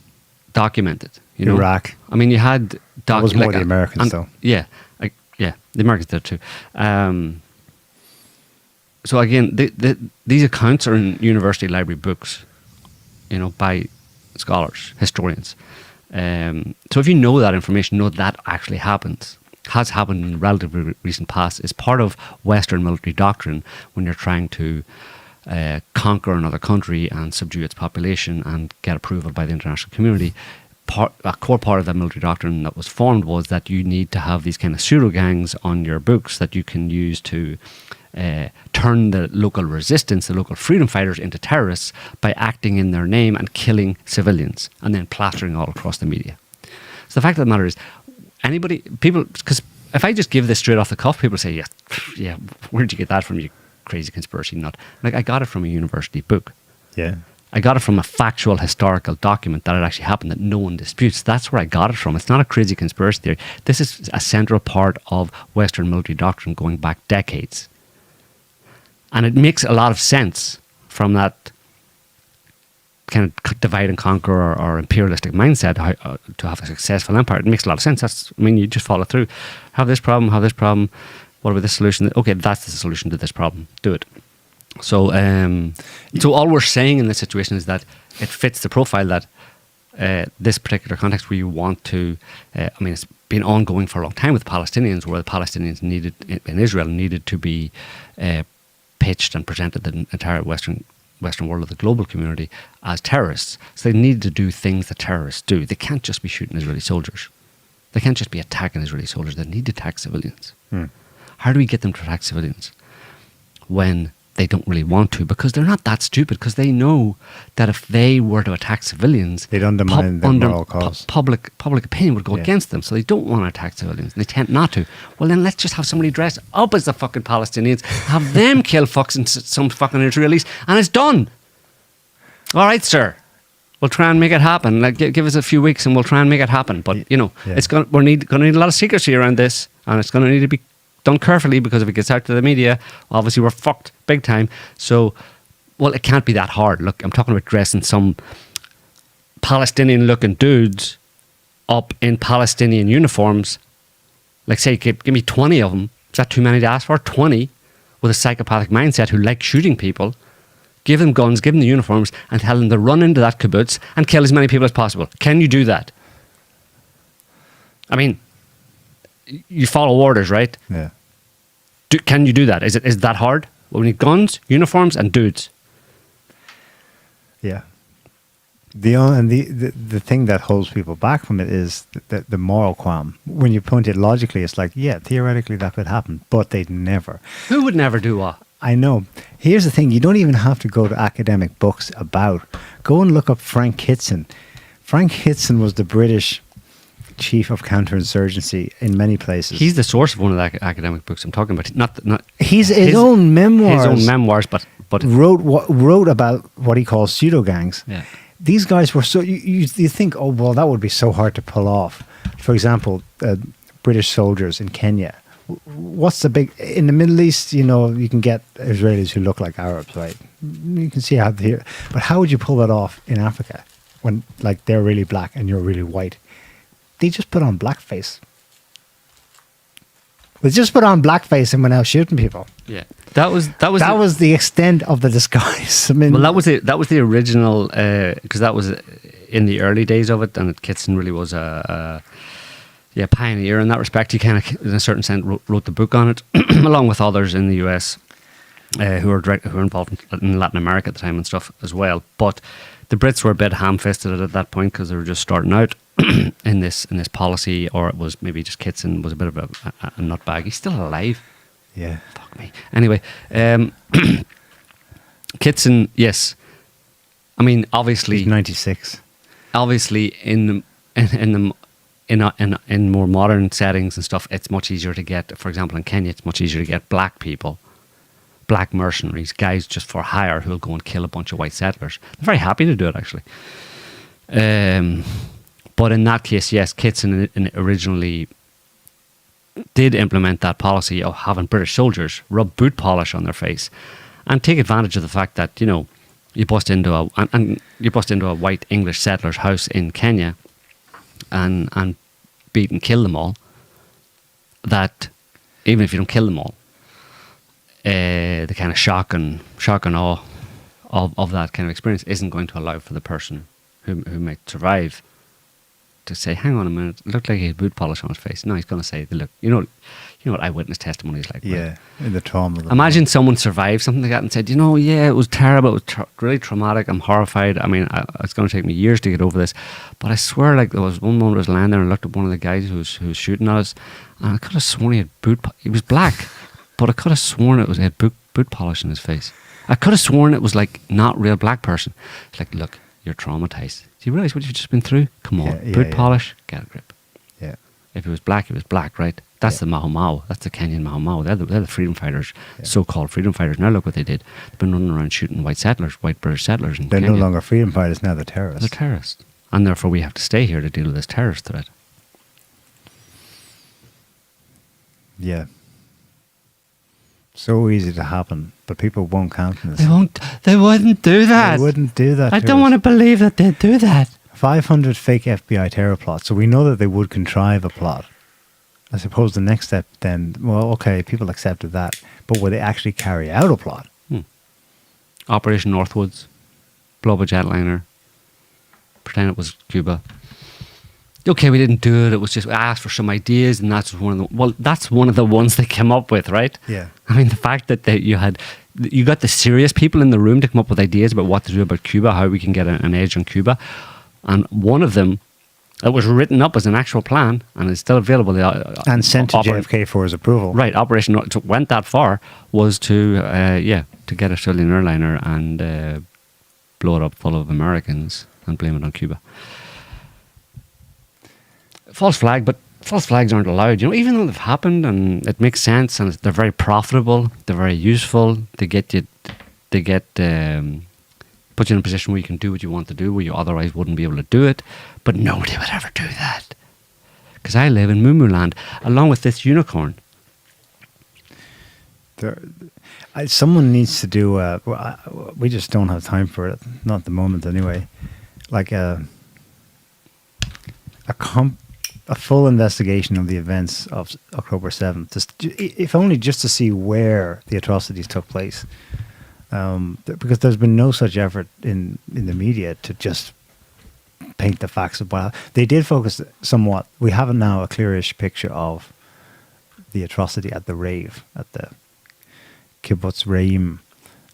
documented. Iraq. I mean, you had... That was more the Americans, though. Yeah. The Americans did too. So again, these accounts are in university library books, by scholars, historians. So if you know that information, know that actually has happened in the relatively recent past, is part of Western military doctrine when you're trying to conquer another country and subdue its population and get approval by the international community. A core part of that military doctrine that was formed was that you need to have these kind of pseudo-gangs on your books that you can use to turn the local resistance, the local freedom fighters, into terrorists by acting in their name and killing civilians and then plastering all across the media. So the fact of the matter is, because if I just give this straight off the cuff, people say, yeah, where'd you get that from, you crazy conspiracy nut? Like, I got it from a university book. Yeah. I got it from a factual historical document that had actually happened that no one disputes. That's where I got it from. It's not a crazy conspiracy theory. This is a central part of Western military doctrine going back decades. And it makes a lot of sense from that kind of divide and conquer or imperialistic mindset to have a successful empire. It makes a lot of sense. You just follow through. Have this problem. What about this solution? Okay, that's the solution to this problem. Do it. So all we're saying in this situation is that it fits the profile that this particular context where you want to, it's been ongoing for a long time with the Palestinians, where the Palestinians in Israel needed to be pitched and presented to the entire Western Western world, of the global community, as terrorists. So they need to do things that terrorists do. They can't just be shooting Israeli soldiers. They can't just be attacking Israeli soldiers. They need to attack civilians. How do we get them to attack civilians when they don't really want to? Because they're not that stupid, because they know that if they were to attack civilians, They'd undermine the moral cause. Public opinion would go against them, so they don't want to attack civilians. They tend not to. Well, then let's just have somebody dress up as the fucking Palestinians, have them kill some fucking Israelis, and it's done. All right, sir. We'll try and make it happen. Like, give us a few weeks and we'll try and make it happen. But, it's we're going to need a lot of secrecy around this, and it's going to need to be done carefully, because if it gets out to the media, obviously we're fucked big time. So, well, it can't be that hard. Look, I'm talking about dressing some Palestinian-looking dudes up in Palestinian uniforms. Like, say, give me 20 of them. Is that too many to ask for? 20 with a psychopathic mindset who like shooting people. Give them guns, give them the uniforms, and tell them to run into that kibbutz and kill as many people as possible. Can you do that? I mean, you follow orders, right? Yeah. Can you do that? Is it that hard? Well, we need guns, uniforms, and dudes. Yeah. The thing that holds people back from it is the moral qualm. When you point it logically, it's like, yeah, theoretically that could happen, but they'd never. Who would never do what? I know. Here's the thing. You don't even have to go to academic books about. Go and look up Frank Kitson. Frank Kitson was the British chief of counterinsurgency in many places. He's the source of one of the academic books I'm talking about. Not his own memoirs. His own memoirs, but wrote about what he calls pseudo-gangs. Yeah. These guys were so... You think, oh, well, that would be so hard to pull off. For example, British soldiers in Kenya. What's the big... In the Middle East, you can get Israelis who look like Arabs, right? You can see how they... But how would you pull that off in Africa when, like, they're really black and you're really white? They just put on blackface. They just put on blackface and went out shooting people. Yeah, that was the extent of the disguise. I mean, well, that was the original, because that was in the early days of it, and Kitson really was a pioneer in that respect. He kind of, in a certain sense, wrote the book on it, along with others in the US who were involved in Latin America at the time and stuff as well. But the Brits were a bit ham-fisted at that point, because they were just starting out in this policy, or it was maybe just Kitson was a bit of a nutbag. He's still alive. Yeah. Fuck me. Anyway, Kitson, yes. I mean, obviously, he's 96. Obviously, in more modern settings and stuff, it's much easier to get. For example, in Kenya, it's much easier to get black people, black mercenaries, guys just for hire who'll go and kill a bunch of white settlers. They're very happy to do it, actually. But in that case, yes, Kitson originally did implement that policy of having British soldiers rub boot polish on their face and take advantage of the fact that, you bust into a white English settler's house in Kenya and beat and kill them all. That even if you don't kill them all, the kind of shock and awe of that kind of experience isn't going to allow for the person who might survive to say, hang on a minute, it looked like he had boot polish on his face. No, he's going to say, look, you know what eyewitness testimony is like. Yeah, right? in the trauma. Imagine someone survived something like that and said, yeah, it was terrible, it was really traumatic, I'm horrified. I mean, it's going to take me years to get over this. But I swear, like, there was one moment I was lying there and I looked at one of the guys who was shooting at us, and I could have sworn he had he was black, but I could have sworn he had boot polish in his face. I could have sworn it was like not real black person. It's like, look, you're traumatized. Do you realise what you've just been through? Come on, boot polish, get a grip. Yeah. If it was black, right? That's the Mau Mau. That's the Kenyan Mau Mau. They're the freedom fighters, so-called freedom fighters. Now look what they did. They've been running around shooting white British settlers in Kenya. They're no longer freedom fighters, now they're terrorists. They're terrorists. And therefore we have to stay here to deal with this terrorist threat. Yeah. So easy to happen, but people won't countenance. They wouldn't do that. They wouldn't do that. I don't want to believe that they'd do that. 500 fake FBI terror plots. So we know that they would contrive a plot. I suppose the next step then, well, okay, people accepted that, but would they actually carry out a plot? Operation Northwoods, blow up a jetliner, pretend it was Cuba. Okay, we didn't do it. It was just we asked for some ideas, and that's one of the ones they came up with, right? Yeah. I mean, the fact that you had you got the serious people in the room to come up with ideas about what to do about Cuba, how we can get an edge on Cuba. And one of them, that was written up as an actual plan and is still available. And sent to JFK for his approval. Right, Operation went that far, was to get a Australian airliner and blow it up full of Americans and blame it on Cuba. False flag, but false flags aren't allowed, you know, even though they've happened and it makes sense and they're very profitable, they're very useful, put you in a position where you can do what you want to do, where you otherwise wouldn't be able to do it. But nobody would ever do that. Because I live in Moo Land, along with this unicorn. Someone needs to do, we just don't have time for it, not at the moment anyway, like a full investigation of the events of October 7th, if only just to see where the atrocities took place. Because there's been no such effort in the media to just paint the facts of what they did. Focus somewhat. We have now a clearish picture of the atrocity at the rave, at the kibbutz Reim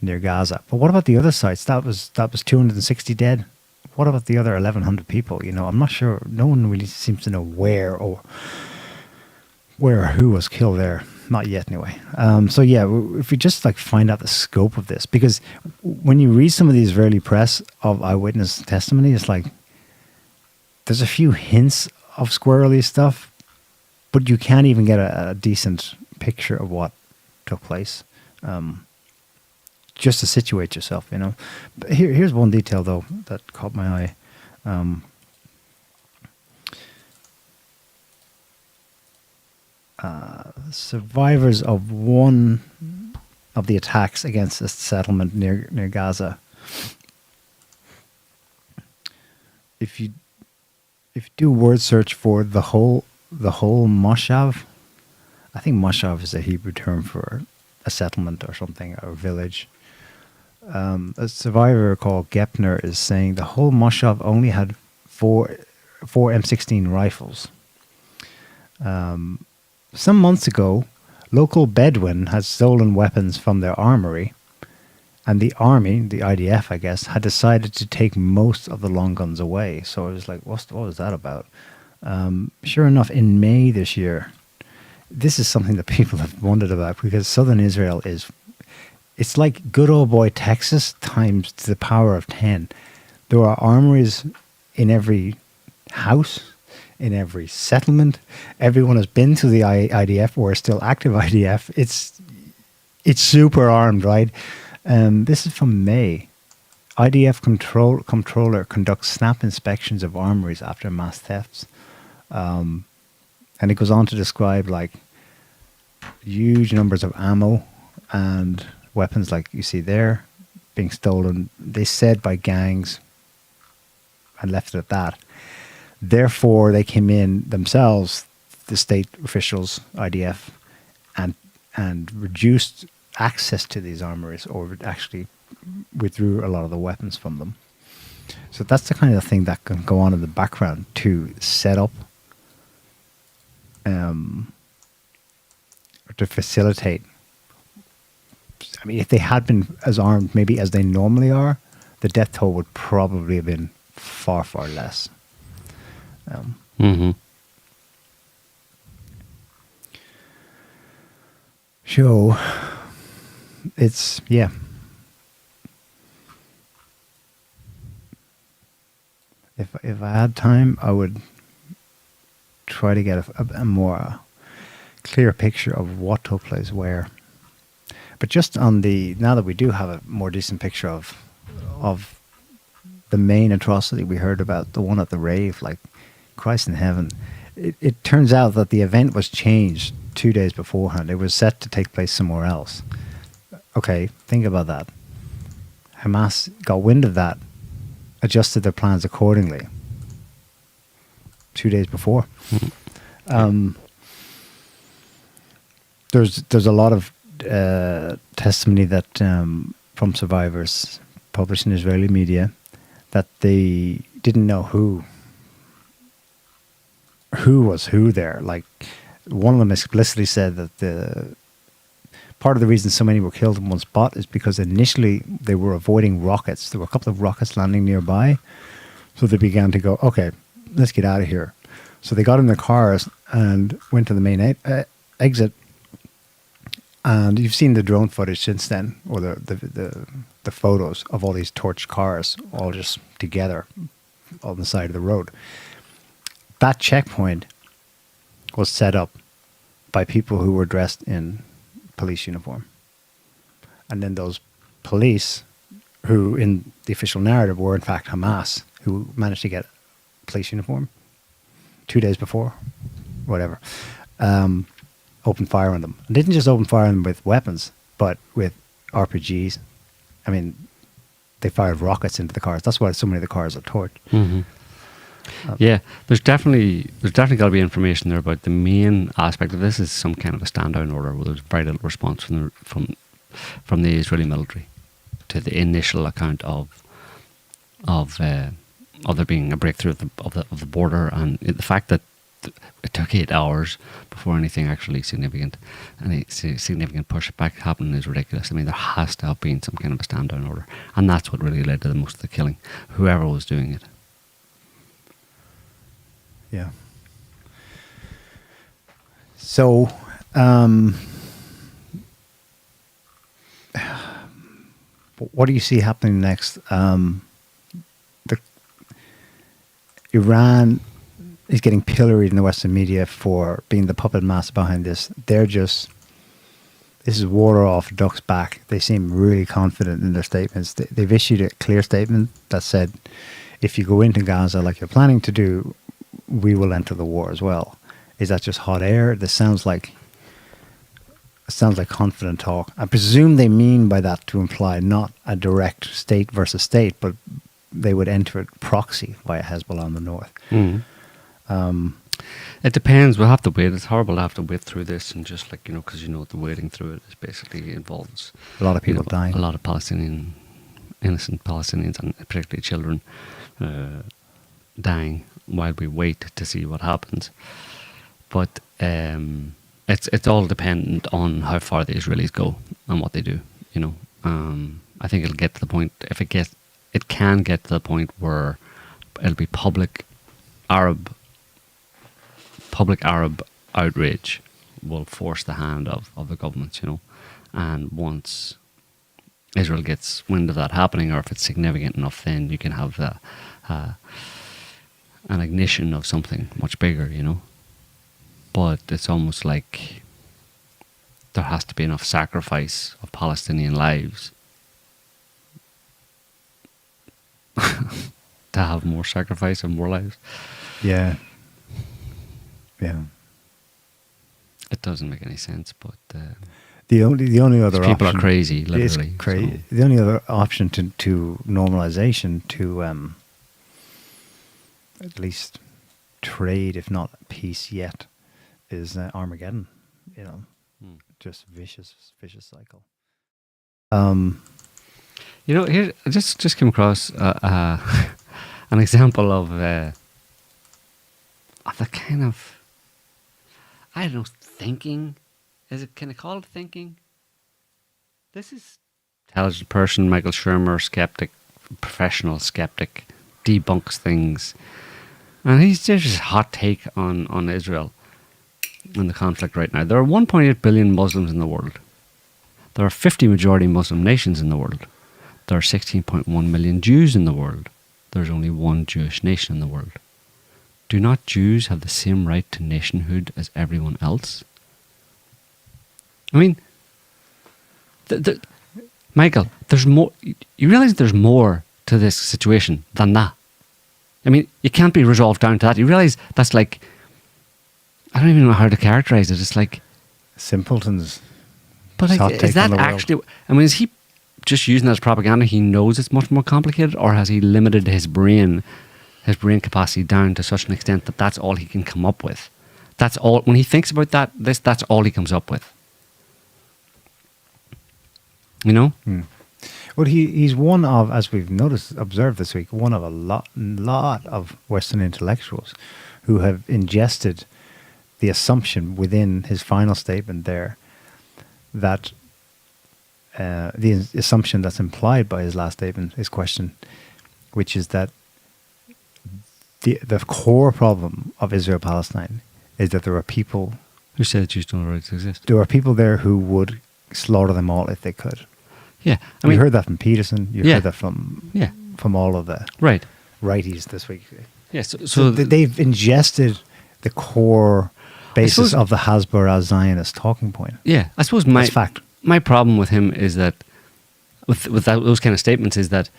near Gaza. But what about the other sites? That was 260 dead. What about the other 1,100 people? You know, I'm not sure. No one really seems to know where or who was killed there. Not yet, anyway. So yeah, if we just like find out the scope of this, because when you read some of the Israeli press of eyewitness testimony, it's like there's a few hints of squirrely stuff, but you can't even get a decent picture of what took place. Just to situate yourself, you know. But here's one detail though that caught my eye. Survivors of one of the attacks against a settlement near Gaza. If you do word search for the whole moshav, I think moshav is a Hebrew term for a settlement or something, or a village. A survivor called Gepner is saying the whole moshav only had four M16 rifles. Some months ago, local Bedouin had stolen weapons from their armory, and the army, the IDF, I guess, had decided to take most of the long guns away. So I was like, what was that about? Sure enough, in May this year, this is something that people have wondered about, because southern Israel it's like good old boy Texas times to the power of 10. There are armories in every house, in every settlement. Everyone has been to the IDF or is still active IDF. It's super armed, right? This is from May. IDF controller conducts snap inspections of armories after mass thefts. And it goes on to describe like huge numbers of ammo and weapons like you see there being stolen, they said, by gangs, and left it at that. Therefore, they came in themselves, the state officials, IDF, and reduced access to these armories, or actually withdrew a lot of the weapons from them. So that's the kind of thing that can go on in the background to set up, or to facilitate. I mean, if they had been as armed maybe as they normally are, the death toll would probably have been far, far less. So it's, yeah. If I had time, I would try to get a more clear picture of what took place where. But just on now that we do have a more decent picture of the main atrocity we heard about, the one at the rave, like Christ in heaven, it turns out that the event was changed 2 days beforehand. It was set to take place somewhere else. Okay, think about that. Hamas got wind of that, adjusted their plans accordingly 2 days before. There's a lot of testimony that from survivors published in Israeli media that they didn't know who was who there. Like, one of them explicitly said that part of the reason so many were killed in one spot is because initially they were avoiding rockets. There were a couple of rockets landing nearby. So they began to go, okay, let's get out of here. So they got in their cars and went to the main exit. And you've seen the drone footage since then, or the photos of all these torched cars all just together on the side of the road. That checkpoint was set up by people who were dressed in police uniform. And then those police, who in the official narrative were in fact Hamas, who managed to get police uniform 2 days before, whatever, opened fire on them. And didn't just open fire on them with weapons, but with RPGs. I mean, they fired rockets into the cars. That's why so many of the cars are torched. Mm-hmm. Yeah, there's definitely got to be information there about the main aspect of this is some kind of a stand down order where there's very little response from the Israeli military to the initial account of there being a breakthrough of the border, and the fact that it took 8 hours before anything actually significant pushback happened is ridiculous. I mean, there has to have been some kind of a stand down order, and that's what really led to most of the killing, whoever was doing it. Yeah. So, what do you see happening next? Iran is getting pilloried in the Western media for being the puppet master behind this. This is water off a duck's back. They seem really confident in their statements. They've issued a clear statement that said, if you go into Gaza like you're planning to do, we will enter the war as well. Is that just hot air? This sounds like confident talk. I presume they mean by that to imply not a direct state versus state, but they would enter it proxy via Hezbollah in the north. Mm. It depends. We'll have to wait. It's horrible to have to wait through this, and just like, because the waiting through it is basically involves a lot of people dying. A lot of innocent Palestinians, and particularly children, dying while we wait to see what happens. But it's all dependent on how far the Israelis go and what they do. I think it'll get to the point, it can get to the point where it'll be public Arab outrage will force the hand of the governments, and once Israel gets wind of that happening, or if it's significant enough, then you can have an ignition of something much bigger, But it's almost like there has to be enough sacrifice of Palestinian lives to have more sacrifice of more lives. Yeah. It doesn't make any sense, but the only other people option are crazy, literally. So. The only other option to normalization, to at least trade, if not peace yet, is Armageddon. Just vicious cycle. Here I just came across an example of the kind of, I don't know, thinking. Can I call it thinking? This is intelligent person, Michael Shermer, skeptic, professional skeptic, debunks things, and he's just a hot take on Israel and the conflict right now. There are 1.8 billion Muslims in the world. There are 50 majority Muslim nations in the world. There are 16.1 million Jews in the world. There's only one Jewish nation in the world. Do not Jews have the same right to nationhood as everyone else? I mean, Michael, there's more. You realize there's more to this situation than that. I mean, it can't be resolved down to that. You realize that's like, I don't even know how to characterize it. It's like simpletons. But is that actually? I mean, is he just using that as propaganda? He knows it's much more complicated, or has he limited his brain capacity down to such an extent that that's all he can come up with? That's all. When he thinks about that's all he comes up with. Well, he's one of, as we've observed this week, one of a lot of Western intellectuals who have ingested the assumption within his final statement there that the assumption that's implied by his last statement, his question, which is that the core problem of Israel-Palestine is that there are people Who said Jews don't have a right to exist? there are people there who would slaughter them all if they could. Yeah. I You mean, heard that from Peterson. You Yeah. heard that from Yeah. all of the right. righties this week. Yeah. So they've ingested the core basis suppose- of the Hasbara Zionist talking point. Yeah. I suppose That's fact. my problem with him is that with those kind of statements is that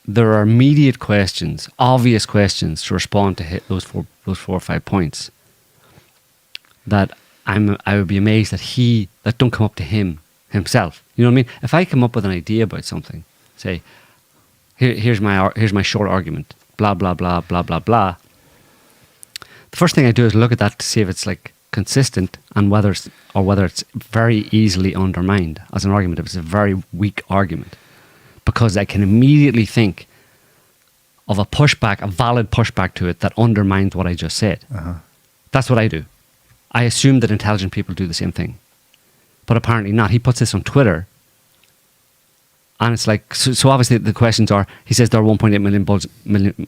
there are immediate questions, obvious questions to respond to hit those four or 5 points that I would be amazed that don't come up to himself. You know what I mean? If I come up with an idea about something, say, here's my short argument, blah blah blah blah blah blah. The first thing I do is look at that to see if it's like consistent and whether it's very easily undermined as an argument. If it's a very weak argument, because I can immediately think of a valid pushback to it that undermines what I just said. That's what I do. I assume that intelligent people do the same thing, but apparently not. He puts this on Twitter, and it's like so. Obviously, the questions are. He says there are 1.8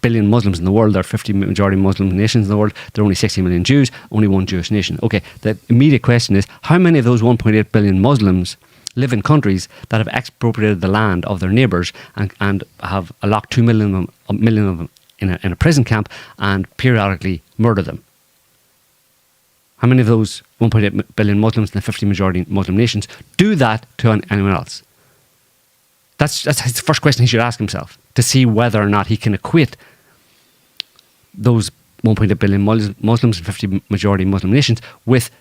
billion Muslims in the world. There are 50 majority Muslim nations in the world. There are only 60 million Jews. Only one Jewish nation. Okay. The immediate question is: how many of those 1.8 billion Muslims live in countries that have expropriated the land of their neighbours and have locked 2 million of them in a prison camp and periodically murder them? How many of those 1.8 billion Muslims in the 50 majority Muslim nations do that to anyone else? That's the first question he should ask himself, to see whether or not he can equate those 1.8 billion Muslims in 50 majority Muslim nations with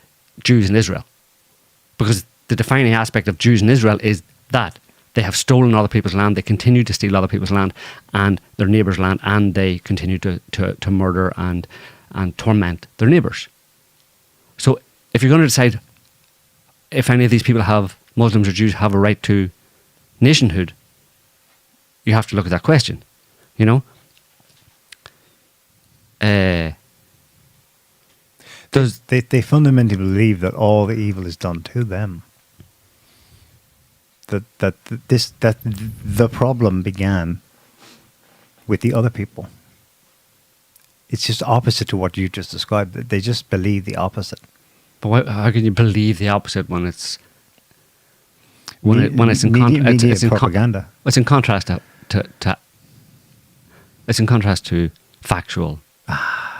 Jews in Israel. Because the defining aspect of Jews in Israel is that they have stolen other people's land, they continue to steal other people's land and their neighbours' land, and they continue to murder and torment their neighbours. So if you're going to decide if any of these people Muslims or Jews have a right to nationhood, you have to look at that question, you know? They fundamentally believe that all the evil is done to them. That the problem began with the other people. It's just opposite to what you just described. They just believe the opposite. But how can you believe the opposite when it's in propaganda? It's in contrast it's in contrast to factual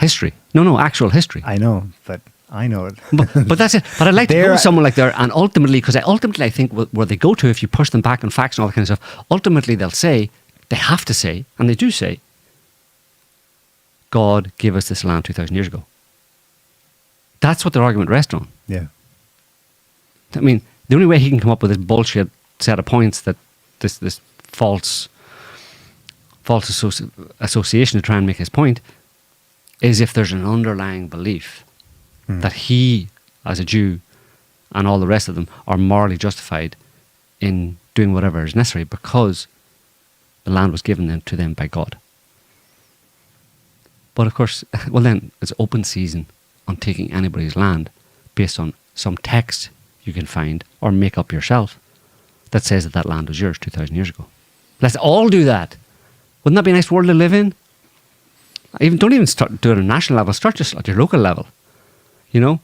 history. No, actual history. I know, but I know it. but that's it. But I'd like to go with someone like there, and ultimately, because I think where they go to, if you push them back on facts and all that kind of stuff, ultimately they have to say, and they do say, God gave us this land 2,000 years ago. That's what their argument rests on. Yeah. I mean, the only way he can come up with this bullshit set of points, that this false association to try and make his point, is if there's an underlying belief that he, as a Jew, and all the rest of them are morally justified in doing whatever is necessary because the land was given to them by God. But of course, well then, it's open season on taking anybody's land based on some text you can find or make up yourself that says that land was yours 2,000 years ago. Let's all do that. Wouldn't that be a nice world to live in? Don't even start doing it at a national level. Start just at your local level. You know,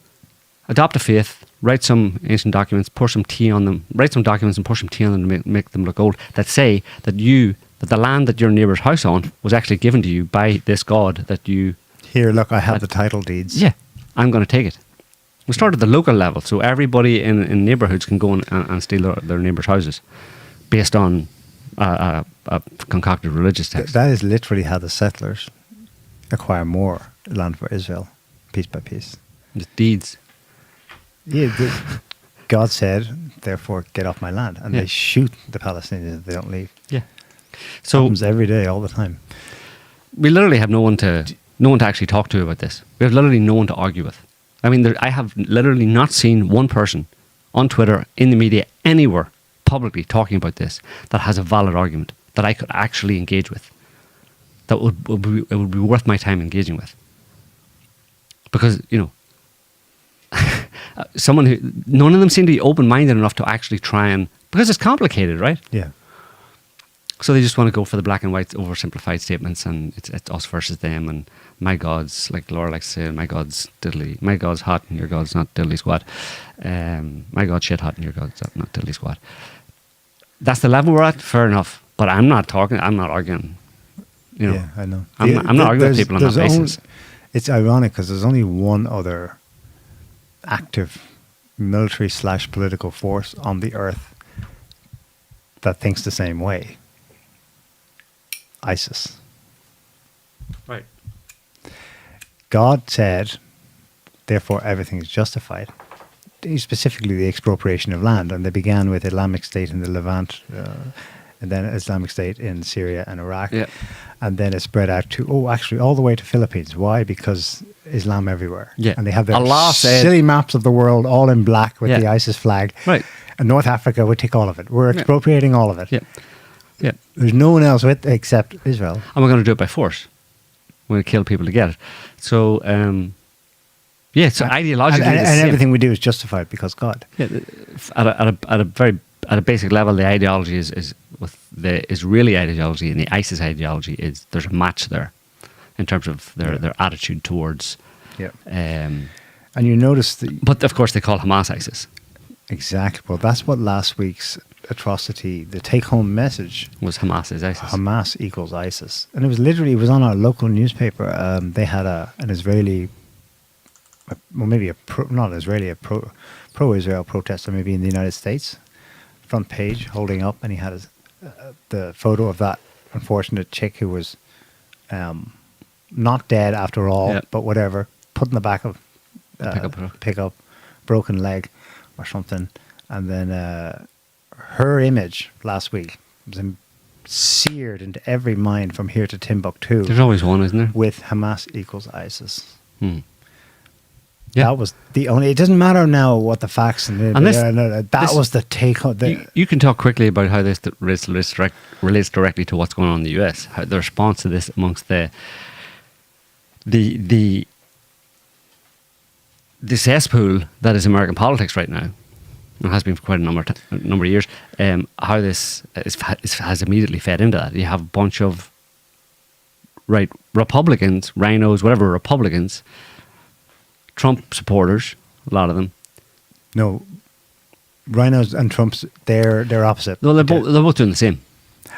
adopt a faith, write some ancient documents, pour some tea on them, write some documents and pour some tea on them to make them look old, that say that the land that your neighbour's house on was actually given to you by this God that you... Here, look, I have the title deeds. Yeah, I'm going to take it. We start at the local level, so everybody in neighbourhoods can go and steal their neighbours' houses based on a concocted religious text. That is literally how the settlers acquire more land for Israel, piece by piece. The deeds. Yeah, God said, therefore, get off my land. And they shoot the Palestinians if they don't leave. Yeah. So happens every day, all the time. We literally have no one to actually talk to about this. We have literally no one to argue with. I mean, I have literally not seen one person on Twitter, in the media, anywhere, publicly talking about this that has a valid argument that I could actually engage with. That it would be worth my time engaging with. Because, you know, none of them seem to be open-minded enough to actually try and because it's complicated, right? Yeah. So they just want to go for the black and white oversimplified statements, and it's us versus them, and my God's, like Laura likes to say, my God's hot and your God's not diddly squat. My God's shit hot and your God's not diddly squat. That's the level we're at, fair enough. But I'm not arguing. You know, Yeah, I know. I'm not arguing with people on that basis. It's ironic because there's only one other active military/political force on the earth that thinks the same way. ISIS. Right. God said, therefore everything is justified. Specifically the expropriation of land, and they began with Islamic State in the Levant, and then Islamic State in Syria and Iraq, and then it spread out to actually all the way to Philippines. Why? Because Islam everywhere, and they have their silly maps of the world all in black with the ISIS flag, right? And North Africa would take all of it. We're expropriating all of it. Yeah. There's no one else with except Israel, and we're going to do it by force. We're going to kill people to get it. So. So ideologically, and everything we do is justified because God. Yeah, at a basic level, the ideology is with the Israeli ideology and the ISIS ideology is there's a match there, in terms of their attitude towards. Yeah. And you notice but of course they call Hamas ISIS. Exactly. Well, that's what last week's atrocity, the take-home message was. Hamas is ISIS. Hamas equals ISIS, and it was on our local newspaper. They had an Israeli. Well, maybe pro-Israel protester, maybe in the United States, front page holding up, and he had the photo of that unfortunate chick who was not dead after all, but whatever, put in the back of pickup, broken leg or something, and then her image last week was seared into every mind from here to Timbuktu. There's always one, isn't there? With Hamas equals ISIS. Yeah. That was the only. It doesn't matter now what the facts and that was the take. You can talk quickly about how this relates directly to what's going on in the US. How the response to this amongst the cesspool that is American politics right now, and has been for quite a number of years. How this has immediately fed into that. You have a bunch of Republicans, rhinos, whatever Republicans. Trump supporters, a lot of them. No, rhinos and Trump's, they're opposite. No, they're both doing the same.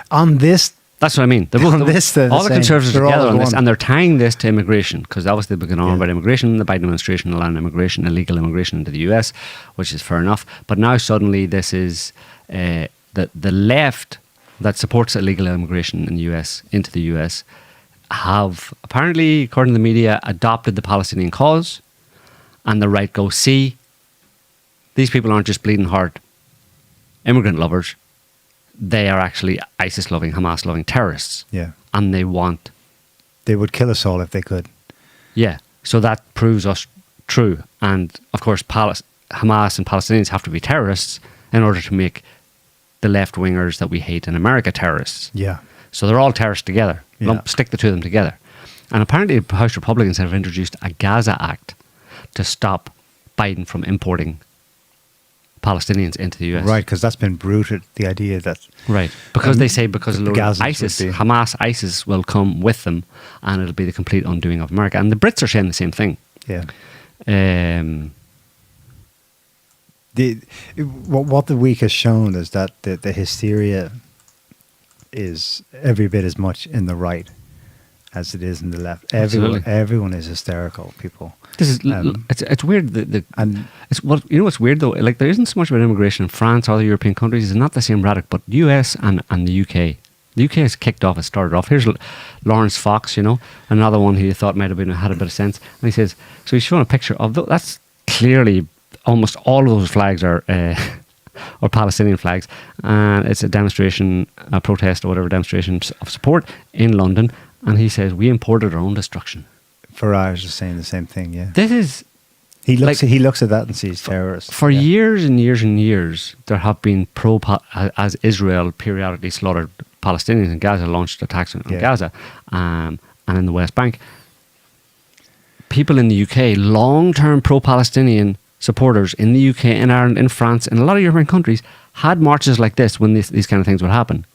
On this, that's what I mean. They're both on this, all the conservatives are together on this, and they're tying this to immigration, because obviously they've been on about immigration. The Biden administration allowing immigration, illegal immigration into the US, which is fair enough. But now suddenly this is the left that supports illegal immigration in the US into the US have apparently, according to the media, adopted the Palestinian cause. And the right go, see, these people aren't just bleeding heart immigrant lovers. They are actually ISIS-loving, Hamas-loving terrorists. Yeah. And they would kill us all if they could. Yeah. So that proves us true. And, of course, Hamas and Palestinians have to be terrorists in order to make the left-wingers that we hate in America terrorists. Yeah. So they're all terrorists together. Yeah. Stick the two of them together. And apparently House Republicans have introduced a Gaza Act to stop Biden from importing Palestinians into the US. Right, because that's been bruited, the idea that... Right, because they say because of ISIS, Hamas, ISIS will come with them and it'll be the complete undoing of America. And the Brits are saying the same thing. Yeah. What the week has shown is that the hysteria is every bit as much in the right as it is in the left. Everyone is hysterical, people. This is it's weird. It's what's weird though. Like there isn't so much about immigration in France or other European countries. It's not the same radical, but US and the UK. The UK has kicked off. It started off. Here's Lawrence Fox. Another one who you thought might have had a bit of sense. And he says, so he's showing a picture of that's clearly almost all of those flags are or Palestinian flags, and it's a demonstration, a protest or whatever demonstration of support in London. And he says we imported our own destruction. Farage is saying the same thing. Yeah, this is he looks at that and sees terrorists. For years and years and years, there have been as Israel periodically slaughtered Palestinians in Gaza, launched attacks on Gaza, and in the West Bank. People in the UK, long-term pro-Palestinian supporters in the UK, in Ireland, in France, in a lot of European countries had marches like this when these kind of things would happen.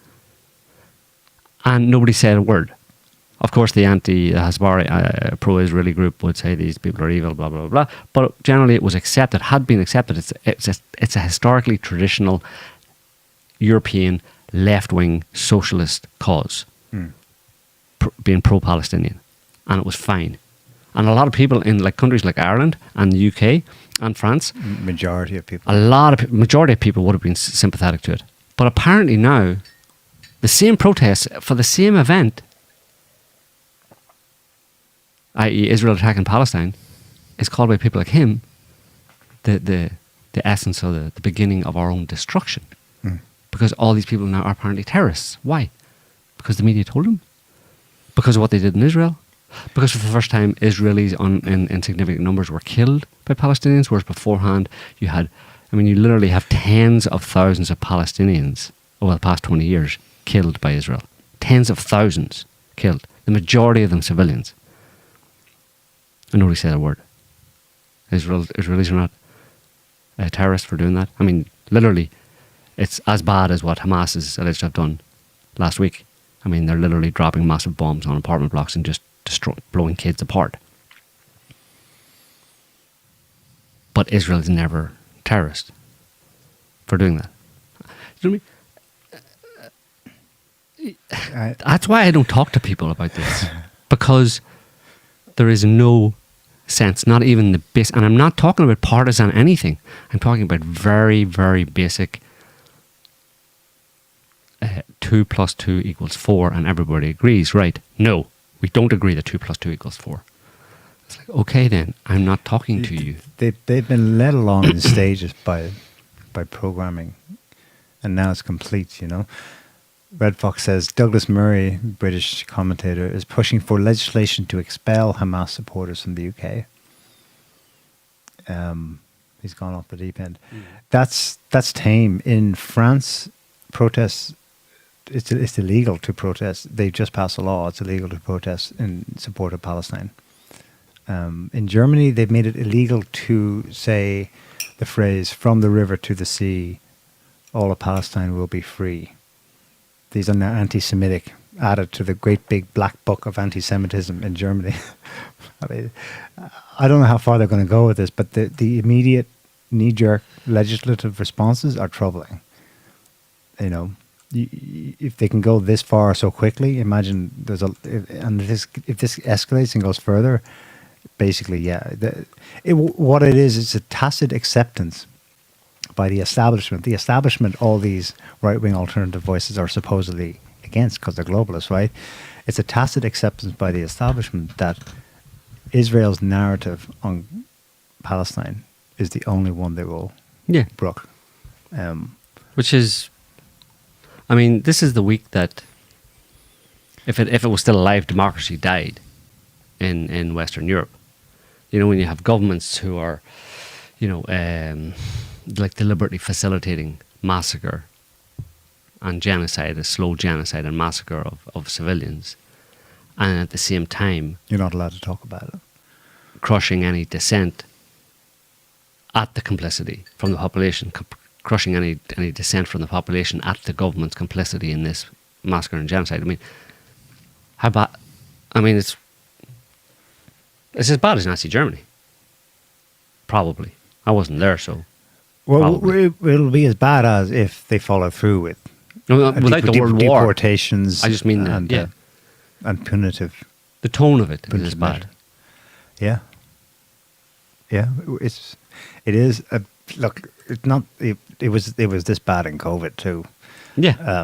And nobody said a word. Of course, the anti-Hasbari, pro-Israeli group would say these people are evil, blah, blah, blah. But generally it was accepted, had been accepted. It's a historically traditional European left-wing socialist cause, being pro-Palestinian. And it was fine. And a lot of people in like countries like Ireland and the UK and France, Majority of people. majority of people would have been sympathetic to it. But apparently now, the same protests for the same event, i.e. Israel attacking Palestine, is called by people like him the essence or the beginning of our own destruction. Because all these people now are apparently terrorists. Why? Because the media told them? Because of what they did in Israel? Because for the first time Israelis in significant numbers were killed by Palestinians, whereas beforehand you literally have tens of thousands of Palestinians over the past 20 years killed by Israel. Tens of thousands killed. The majority of them civilians. And nobody said a word. Israelis are not terrorists for doing that. I mean, literally, it's as bad as what Hamas is alleged to have done last week. I mean, they're literally dropping massive bombs on apartment blocks and just blowing kids apart. But Israel is never a terrorist for doing that. You know what I mean? That's why I don't talk to people about this. Because there is no sense, not even the base. And I'm not talking about partisan anything. I'm talking about very, very basic 2 + 2 = 4, and everybody agrees, right? No, we don't agree that 2 + 2 = 4. It's like, okay then, I'm not talking to you. They've been led along in stages by programming, and now it's complete, you know. Red Fox says, Douglas Murray, British commentator, is pushing for legislation to expel Hamas supporters from the UK. He's gone off the deep end. That's tame. In France, protests, it's illegal to protest. They've just passed a law. It's illegal to protest in support of Palestine. In Germany, they've made it illegal to say the phrase, from the river to the sea, all of Palestine will be free. These are now anti-Semitic, added to the great big black book of anti-Semitism in Germany. I don't know how far they're going to go with this, but the immediate knee-jerk legislative responses are troubling. You know, if they can go this far so quickly, imagine if this escalates and goes further, basically, yeah. What it is, it's a tacit acceptance by the establishment. The establishment, all these right-wing alternative voices are supposedly against because they're globalists, right? It's a tacit acceptance by the establishment that Israel's narrative on Palestine is the only one they will brook. Which is, I mean, this is the week that if it was still alive, democracy died in Western Europe. You know, when you have governments who are, you know, like deliberately facilitating massacre and genocide, a slow genocide and massacre of civilians, and at the same time you're not allowed to talk about it, crushing any dissent at the complicity from the population, crushing any dissent from the population at the government's complicity in this massacre and genocide. I mean, how bad? I mean, it's as bad as Nazi Germany. Probably. I wasn't there, so. Well, it'll be as bad as if they follow through with without the word war. Deportations. I just mean and punitive. The tone of it is bad. Yeah. Yeah, it is. Look, it's not. It was this bad in COVID too. Yeah.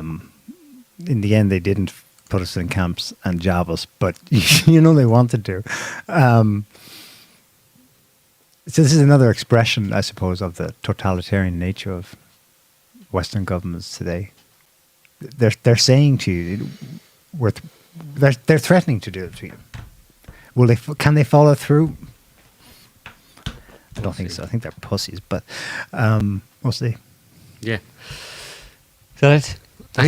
In the end, they didn't put us in camps and jab us, but you know they wanted to. So this is another expression, I suppose, of the totalitarian nature of Western governments today. They're saying to you, they're threatening to do it to you. Can they follow through? I don't think so. I think they're pussies, but we'll see. Yeah. So I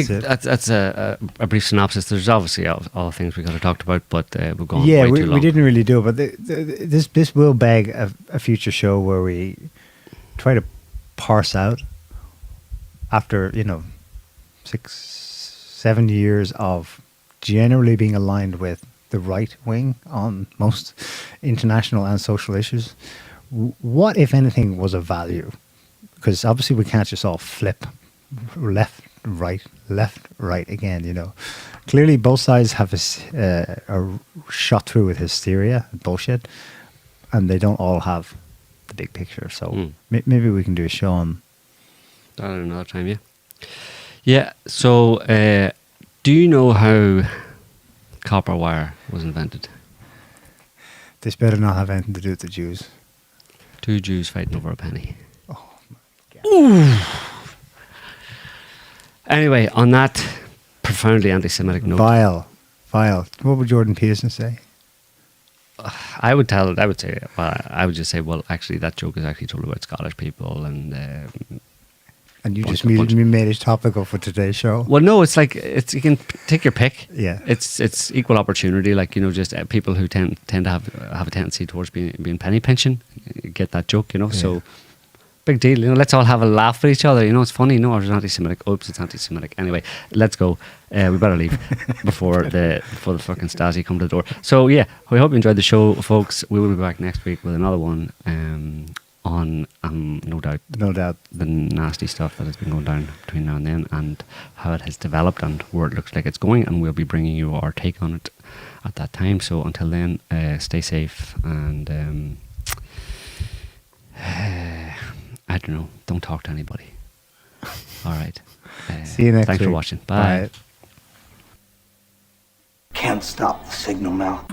think that's a brief synopsis. There's obviously all the things we could have talked about, but we've gone way too long. We didn't really do it, but this will beg a future show where we try to parse out after 7 years of generally being aligned with the right wing on most international and social issues, what, if anything, was of value? Because obviously we can't just all flip left, right again. Clearly both sides have are shot through with hysteria and bullshit, and they don't all have the big picture. So maybe we can do a show on that another time, yeah. Yeah, so do you know how copper wire was invented? This better not have anything to do with the Jews. 2 Jews fighting over a penny. Oh my God. Ooh. Anyway, on that profoundly anti-Semitic note, Vile. What would Jordan Peterson say? I would just say, well, actually, that joke is actually told about Scottish people, and you just made it topical for today's show. Well, no, it's like you can take your pick. Yeah, it's equal opportunity. Like just people who tend to have a tendency towards being penny pinching, get that joke. Yeah. So big deal. Let's all have a laugh with each other. It's funny. No, it's anti-Semitic. Oops, it's anti-Semitic. Anyway, let's go. We better leave before the fucking Stasi come to the door. So yeah, we hope you enjoyed the show, folks. We will be back next week with another one. On no doubt the nasty stuff that has been going down between now and then, and how it has developed and where it looks like it's going, and we'll be bringing you our take on it at that time. So until then, stay safe, and I don't know, don't talk to anybody. All right, see you next thanks week. for watching. Bye. Can't stop the signal, Mel.